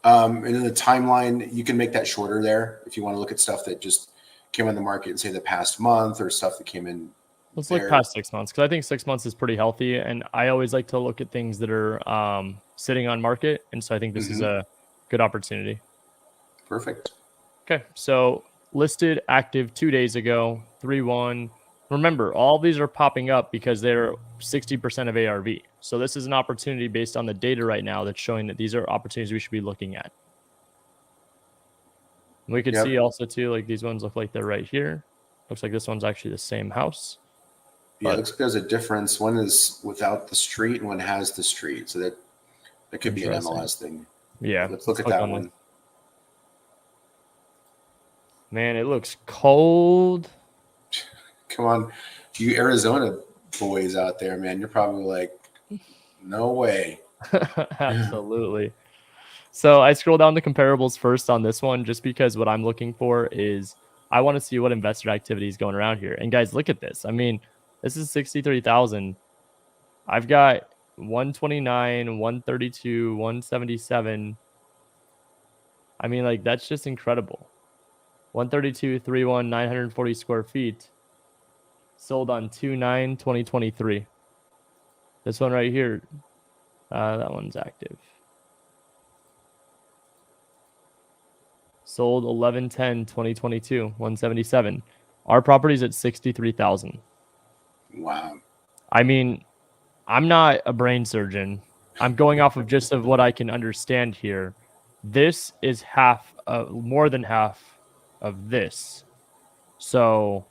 And then the timeline, you can make that shorter there if you want to look at stuff that just came on the market in, say, the past month or stuff that came in. Let's look past 6 months because I think 6 months is pretty healthy. And I always like to look at things that are sitting on market. And so I think this is a good opportunity. Perfect. Okay. So listed active 2 days ago, 3-1. Remember, all these are popping up because they're 60% of ARV. So this is an opportunity based on the data right now that's showing that these are opportunities we should be looking at. We could see also too, like these ones look like they're right here. Looks like this one's actually the same house. Yeah, it looks like there's a difference. One is without the street and one has the street. So that could be an MLS thing. Yeah. Let's look at that one. Man, it looks cold. Come on. You Arizona boys out there, man. You're probably like, no way. Absolutely. So I scroll down the comparables first on this one, just because what I'm looking for is I want to see what investor activity is going around here. And guys, look at this. I mean, this is 63,000. I've got 129, 132, 177. I mean, like, that's just incredible. 132, 31, 940 square feet. Sold on 2/9/2023. This one right here, that one's active. Sold 11/10/2022, 177. Our property's at 63,000. Wow. I mean, I'm not a brain surgeon. I'm going off of just of what I can understand here. This is more than half of this. So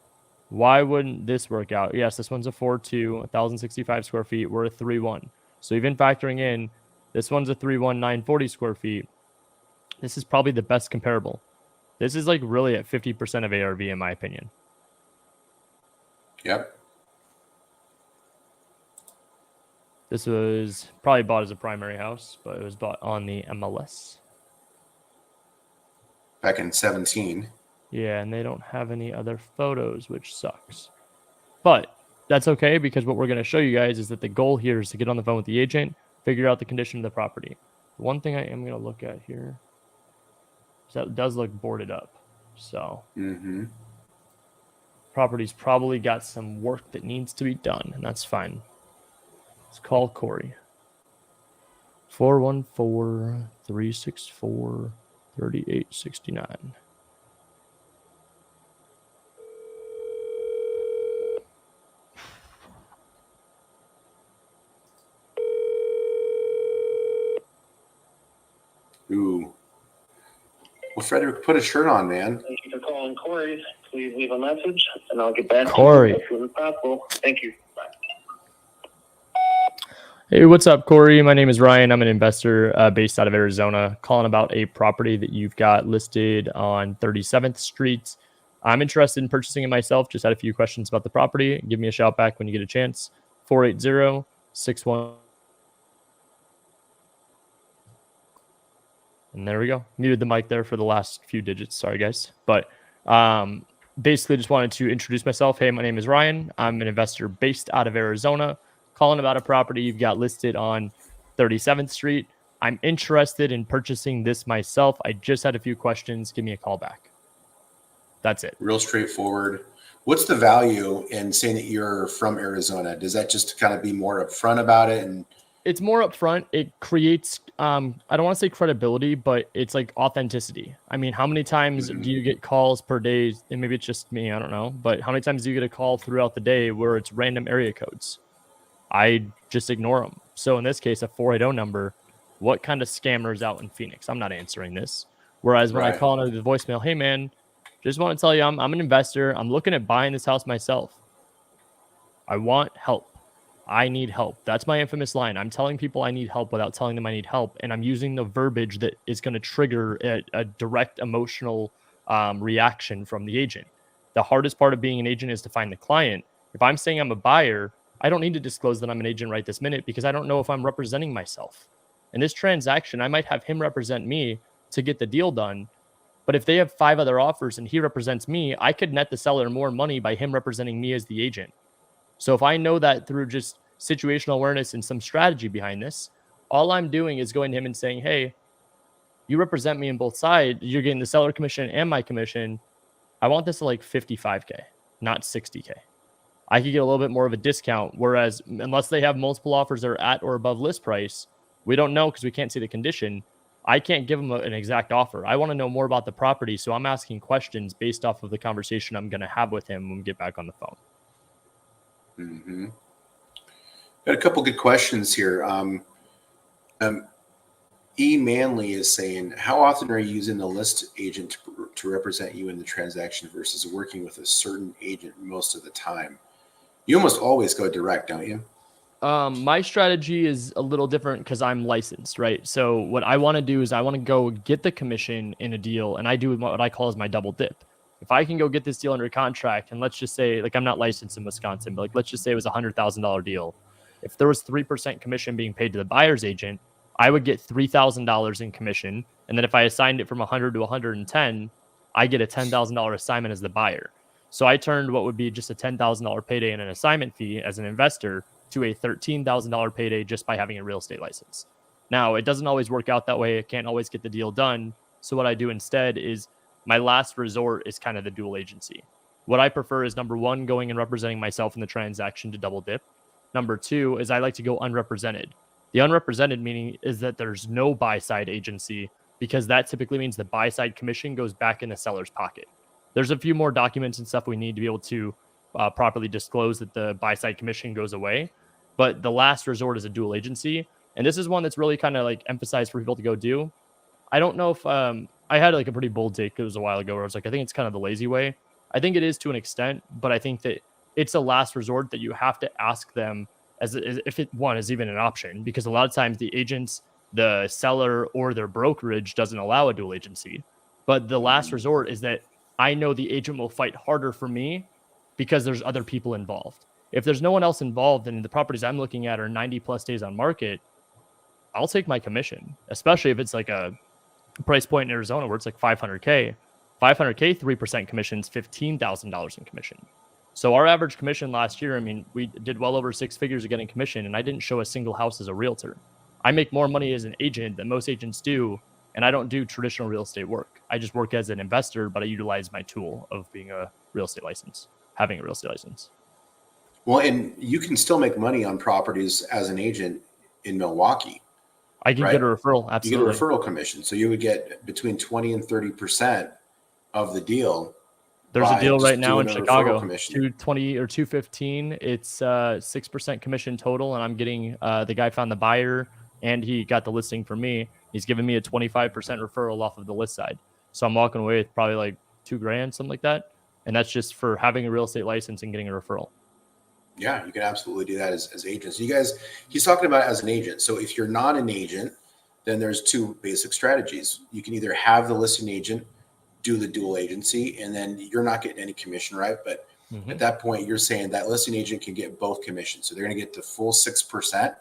why wouldn't this work out? Yes, this one's a 4.2, 1,065 square feet. We're a 3.1. So even factoring in, this one's a 3.1, 940 square feet. This is probably the best comparable. This is like really at 50% of ARV in my opinion. Yep. This was probably bought as a primary house, but it was bought on the MLS. Back in 17. Yeah, and they don't have any other photos, which sucks. But that's okay, because what we're going to show you guys is that the goal here is to get on the phone with the agent, figure out the condition of the property. The one thing I am going to look at here is that it does look boarded up. So property's probably got some work that needs to be done, and that's fine. Let's call Corey. 414-364-3869. Ooh. Well, Frederick, put a shirt on, man. Thank you for calling Corey. Please leave a message, and I'll get back Corey. to you as soon as possible. Thank you. Bye. Hey, what's up, Corey? My name is Ryan. I'm an investor based out of Arizona, calling about a property that you've got listed on 37th Street. I'm interested in purchasing it myself. Just had a few questions about the property. Give me a shout back when you get a chance. 480-61. And there we go. Muted the mic there for the last few digits. Sorry, guys. But basically just wanted to introduce myself. Hey, my name is Ryan. I'm an investor based out of Arizona, calling about a property you've got listed on 37th Street. I'm interested in purchasing this myself. I just had a few questions. Give me a call back. That's it. Real straightforward. What's the value in saying that you're from Arizona? Does that just kind of be more upfront about it? And it's more upfront. It creates, I don't want to say credibility, but it's like authenticity. I mean, how many times do you get calls per day? And maybe it's just me, I don't know. But how many times do you get a call throughout the day where it's random area codes? I just ignore them. So in this case, a 480 number, what kind of scammers out in Phoenix? I'm not answering this. Whereas when I call into the voicemail, hey man, just want to tell you I'm an investor. I'm looking at buying this house myself. I want help. I need help. That's my infamous line. I'm telling people I need help without telling them I need help. And I'm using the verbiage that is going to trigger a direct emotional reaction from the agent. The hardest part of being an agent is to find the client. If I'm saying I'm a buyer, I don't need to disclose that I'm an agent right this minute because I don't know if I'm representing myself. In this transaction, I might have him represent me to get the deal done. But if they have 5 other offers and he represents me, I could net the seller more money by him representing me as the agent. So if I know that through just situational awareness and some strategy behind this, all I'm doing is going to him and saying, hey, you represent me in both sides. You're getting the seller commission and my commission. I want this to like 55K, not 60K. I could get a little bit more of a discount. Whereas unless they have multiple offers that are at or above list price, we don't know because we can't see the condition. I can't give them an exact offer. I want to know more about the property. So I'm asking questions based off of the conversation I'm going to have with him when we get back on the phone. Got a couple good questions here. E. Manley is saying, how often are you using the list agent to represent you in the transaction versus working with a certain agent most of the time? You almost always go direct, don't you? My strategy is a little different because I'm licensed, right? So what I want to do is I want to go get the commission in a deal, and I do what I call as my double dip. If I can go get this deal under contract, and let's just say, like, I'm not licensed in Wisconsin, but like, let's just say it was $100,000 deal. if there was 3% commission being paid to the buyer's agent, I would get $3,000 in commission. And then if I assigned it from 100 to 110, I get a $10,000 assignment as the buyer. So I turned what would be just a $10,000 payday and an assignment fee as an investor to a $13,000 payday just by having a real estate license. Now, it doesn't always work out that way. I can't always get the deal done. So what I do instead is my last resort is kind of the dual agency. What I prefer is, number one, going and representing myself in the transaction to double dip. Number two is I like to go unrepresented. The unrepresented meaning is that there's no buy-side agency, because that typically means the buy-side commission goes back in the seller's pocket. There's a few more documents and stuff we need to be able to properly disclose that the buy-side commission goes away. But the last resort is a dual agency. And this is one that's really kind of like emphasized for people to go do. I don't know if I had like a pretty bold take. It was a while ago where I was like, I think it's kind of the lazy way. I think it is to an extent, but I think that it's a last resort that you have to ask them as if it one is even an option, because a lot of times the agents, the seller, or their brokerage doesn't allow a dual agency. But the last resort is that I know the agent will fight harder for me because there's other people involved. If there's no one else involved and the properties I'm looking at are 90 plus days on market, I'll take my commission, especially if it's like a price point in Arizona where it's like 500K. 500K, 3% commission is $15,000 in commission. So our average commission last year, I mean, we did well over 6 figures of getting commission, and I didn't show a single house as a realtor. I make more money as an agent than most agents do, and I don't do traditional real estate work. I just work as an investor, but I utilize my tool of being a real estate license, having a real estate license. Well, and you can still make money on properties as an agent in Milwaukee. I can get a referral, absolutely. You get a referral commission. So you would get between 20 and 30% of the deal. There's a deal right now in Chicago, 220 or 215. It's 6% commission total, and I'm getting the guy found the buyer, and he got the listing for me. He's giving me a 25% referral off of the list side. So I'm walking away with probably like $2,000, something like that. And that's just for having a real estate license and getting a referral. Yeah, you can absolutely do that as agents. You guys, he's talking about as an agent. So if you're not an agent, then there's 2 basic strategies. You can either have the listing agent do the dual agency, and then you're not getting any commission, right? But at that point, you're saying that listing agent can get both commissions. So they're going to get the full 6%,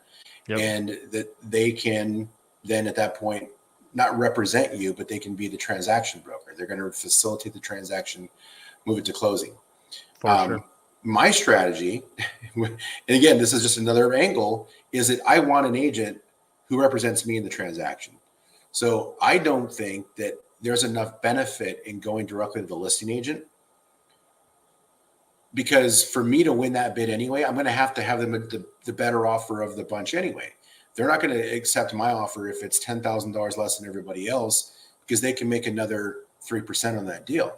and that they can then at that point not represent you, but they can be the transaction broker. They're going to facilitate the transaction, move it to closing. For sure. My strategy, and again, this is just another angle, is that I want an agent who represents me in the transaction. So I don't think that there's enough benefit in going directly to the listing agent, because for me to win that bid anyway, I'm going to have them the better offer of the bunch anyway. They're not going to accept my offer if it's $10,000 less than everybody else, because they can make another 3% on that deal.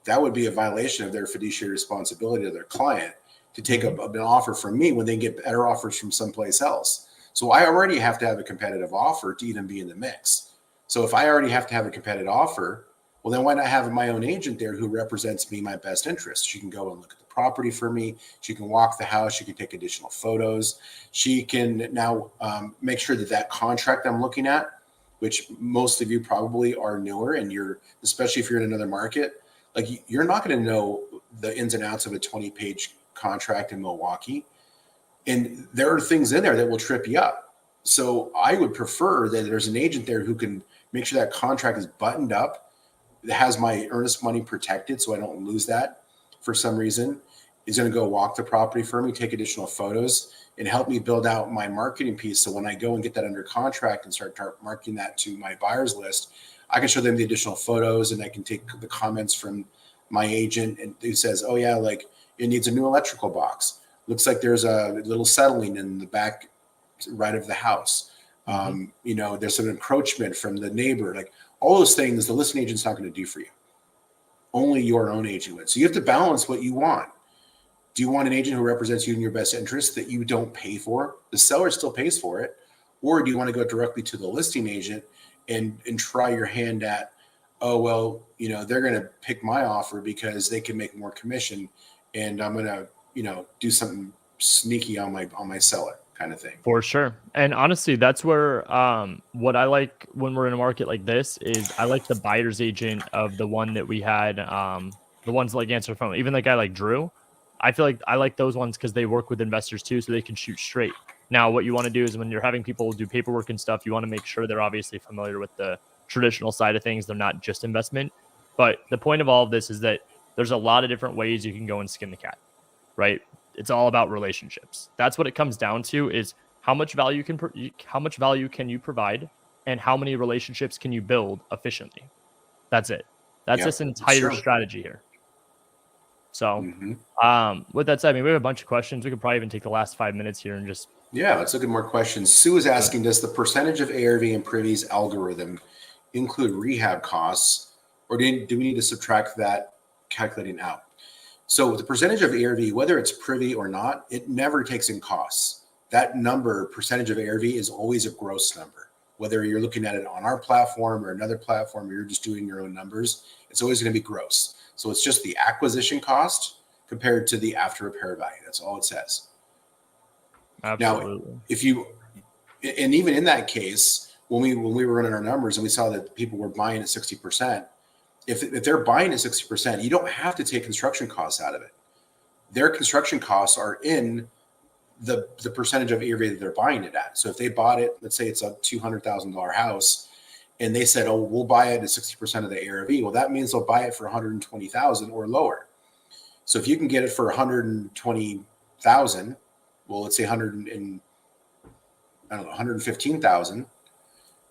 That would be a violation of their fiduciary responsibility to their client to take an offer from me when they get better offers from someplace else. So I already have to have a competitive offer to even be in the mix. So if I already have to have a competitive offer, well, then why not have my own agent there who represents me, my best interest? She can go and look at the property for me. She can walk the house. She can take additional photos. She can now make sure that contract I'm looking at, which most of you probably are newer, and especially if you're in another market, like you're not going to know the ins and outs of a 20-page contract in Milwaukee. And there are things in there that will trip you up. So I would prefer that there's an agent there who can make sure that contract is buttoned up, that has my earnest money protected so I don't lose that for some reason, is going to go walk the property for me, take additional photos, and help me build out my marketing piece. So when I go and get that under contract and start marketing that to my buyers list, I can show them the additional photos, and I can take the comments from my agent and who says, oh yeah, like it needs a new electrical box. Looks like there's a little settling in the back right of the house. There's some encroachment from the neighbor. Like all those things, the listing agent's not going to do for you. Only your own agent would. So you have to balance what you want. Do you want an agent who represents you in your best interest that you don't pay for? The seller still pays for it. Or do you want to go directly to the listing agent and try your hand at, oh, well, they're going to pick my offer because they can make more commission, and I'm going to, do something sneaky on my seller kind of thing. For sure. And honestly, that's where what I like when we're in a market like this is I like the buyer's agent of the one that we had, the ones like answer phone, even the guy like Drew. I feel like I like those ones because they work with investors too, so they can shoot straight. Now, what you want to do is when you're having people do paperwork and stuff, you want to make sure they're obviously familiar with the traditional side of things. They're not just investment. But the point of all of this is that there's a lot of different ways you can go and skin the cat, right? It's all about relationships. That's what it comes down to, is how much value can you provide, and how many relationships can you build efficiently. That's it. That's this entire strategy here. So with that said, I mean, we have a bunch of questions. We could probably even take the last 5 minutes here and just let's look at more questions. Sue is asking, does the percentage of ARV in Privy's algorithm include rehab costs, or do we need to subtract that calculating out? So the percentage of ARV, whether it's Privy or not, it never takes in costs. That number, percentage of ARV, is always a gross number. Whether you're looking at it on our platform or another platform, or you're just doing your own numbers, it's always going to be gross. So it's just the acquisition cost compared to the after repair value. That's all it says. Absolutely. Now, and even in that case, when we were running our numbers and we saw that people were buying at 60%, if they're buying at 60%, you don't have to take construction costs out of it. Their construction costs are in the percentage of ARV that they're buying it at. So if they bought it, let's say it's a $200,000 house, and they said, oh, we'll buy it at 60% of the ARV. Well, that means they'll buy it for 120,000 or lower. So if you can get it for 120,000, well, let's say 115,000.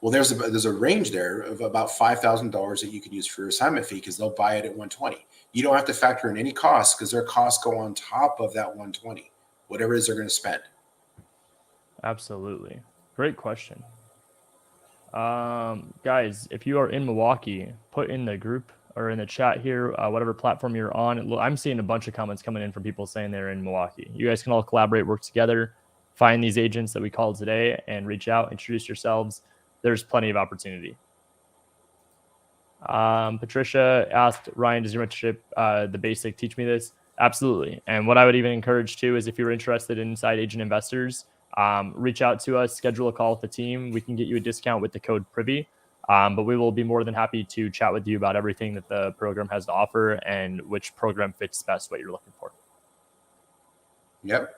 Well, there's a range there of about $5,000 that you can use for your assignment fee, because they'll buy it at 120. You don't have to factor in any costs, because their costs go on top of that 120, whatever it is they're going to spend. Absolutely. Great question. Guys, if you are in Milwaukee, put in the group or in the chat here, whatever platform you're on. I'm seeing a bunch of comments coming in from people saying they're in Milwaukee. You guys can all collaborate, work together, find these agents that we called today, and reach out, introduce yourselves. There's plenty of opportunity. Patricia asked, Ryan, does your mentorship, the basic, teach me this? Absolutely. And what I would even encourage too is, if you're interested in inside agent investors, reach out to us, schedule a call with the team. We can get you a discount with the code Privy. But we will be more than happy to chat with you about everything that the program has to offer and which program fits best what you're looking for. Yep.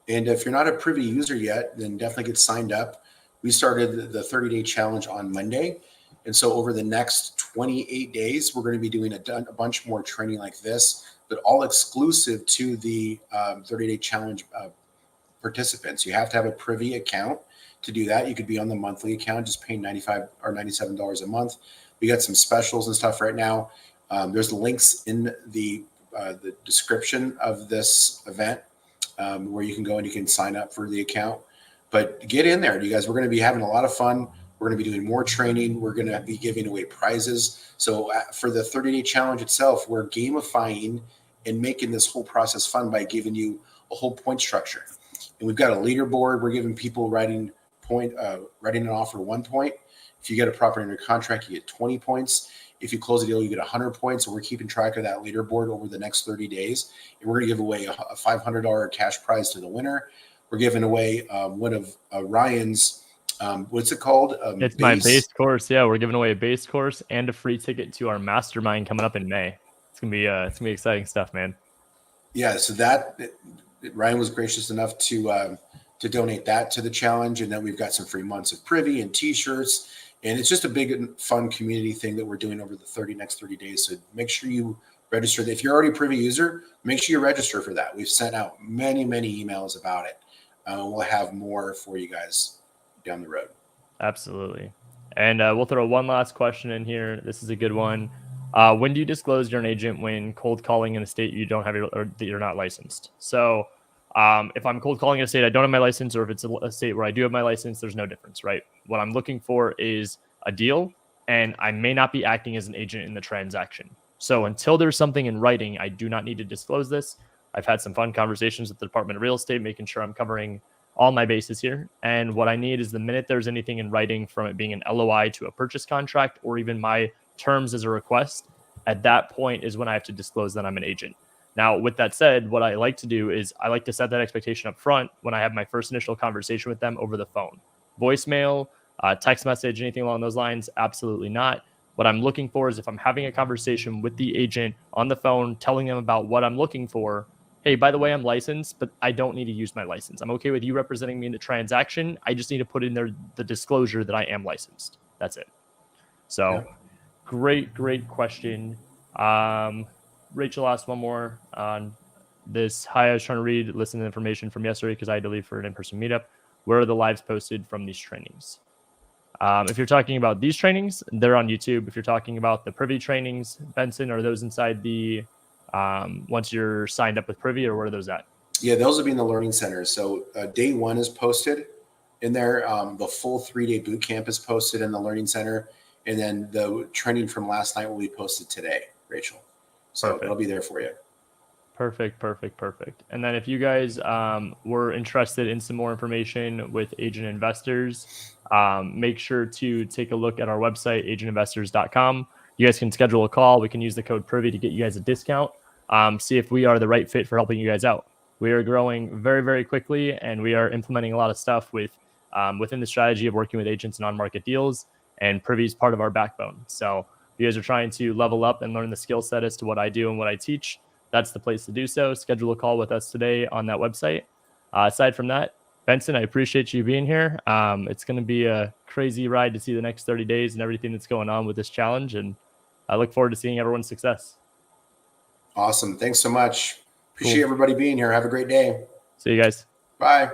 And if you're not a Privy user yet, then definitely get signed up. We started the 30-day challenge on Monday. And so over the next 28 days, we're going to be doing a bunch more training like this, but all exclusive to the 30-day challenge participants. You have to have a Privy account to do that. You could be on the monthly account, just paying $95 or $97 a month. We got some specials and stuff right now. There's links in the description of this event where you can go and you can sign up for the account. But get in there, you guys. We're going to be having a lot of fun. We're going to be doing more training. We're going to be giving away prizes. So for the 30-day challenge itself, we're gamifying and making this whole process fun by giving you a whole point structure. And we've got a leaderboard. We're giving people writing an offer 1 point. If you get a property under contract, you get 20 points. If you close a deal, you get 100 points. So we're keeping track of that leaderboard over the next 30 days. And we're going to give away a $500 cash prize to the winner. We're giving away one of Ryan's, what's it called? It's my base course. Yeah, we're giving away a base course and a free ticket to our mastermind coming up in May. It's gonna be exciting stuff, man. Yeah, so Ryan was gracious enough to donate that to the challenge, and then we've got some free months of Privy and T-shirts, and it's just a big and fun community thing that we're doing over the next 30 days. So make sure you register. If you're already a Privy user, make sure you register for that. We've sent out many emails about it. We'll have more for you guys down the road. Absolutely. And we'll throw one last question in here. This is a good one. When do you disclose you're an agent when cold calling in a state you don't have or that you're not licensed? So if I'm cold calling in a state I don't have my license, or if it's a state where I do have my license, there's no difference, right? What I'm looking for is a deal, and I may not be acting as an agent in the transaction. So until there's something in writing, I do not need to disclose this. I've had some fun conversations with the Department of Real Estate, making sure I'm covering all my bases here. And what I need is the minute there's anything in writing, from it being an LOI to a purchase contract, or even my terms as a request, at that point is when I have to disclose that I'm an agent. Now, with that said, what I like to do is I like to set that expectation up front when I have my first initial conversation with them over the phone. Voicemail, text message, anything along those lines, absolutely not. What I'm looking for is, if I'm having a conversation with the agent on the phone, telling them about what I'm looking for, hey, by the way, I'm licensed, but I don't need to use my license. I'm okay with you representing me in the transaction. I just need to put in there the disclosure that I am licensed. That's it. So great question. Rachel asked one more on this. Hi, I was trying to listen to the information from yesterday because I had to leave for an in-person meetup. Where are the lives posted from these trainings? If you're talking about these trainings, they're on YouTube. If you're talking about the Privy trainings, Benson, are those inside the once you're signed up with Privy, or where are those at? Yeah, those will be in the learning center. So day 1 is posted in there. The full 3-day boot camp is posted in the learning center. And then the training from last night will be posted today, Rachel. So Perfect. it'll be there for you. Perfect. And then if you guys were interested in some more information with agent investors, make sure to take a look at our website, agentinvestors.com. You guys can schedule a call. We can use the code Privy to get you guys a discount. See if we are the right fit for helping you guys out. We are growing very, very quickly, and we are implementing a lot of stuff within the strategy of working with agents and on-market deals, and Privy is part of our backbone. So if you guys are trying to level up and learn the skill set as to what I do and what I teach, that's the place to do so. Schedule a call with us today on that website. Aside from that, Benson, I appreciate you being here. It's going to be a crazy ride to see the next 30 days and everything that's going on with this challenge, and I look forward to seeing everyone's success. Awesome. Thanks so much. Appreciate everybody being here. Have a great day. See you guys. Bye.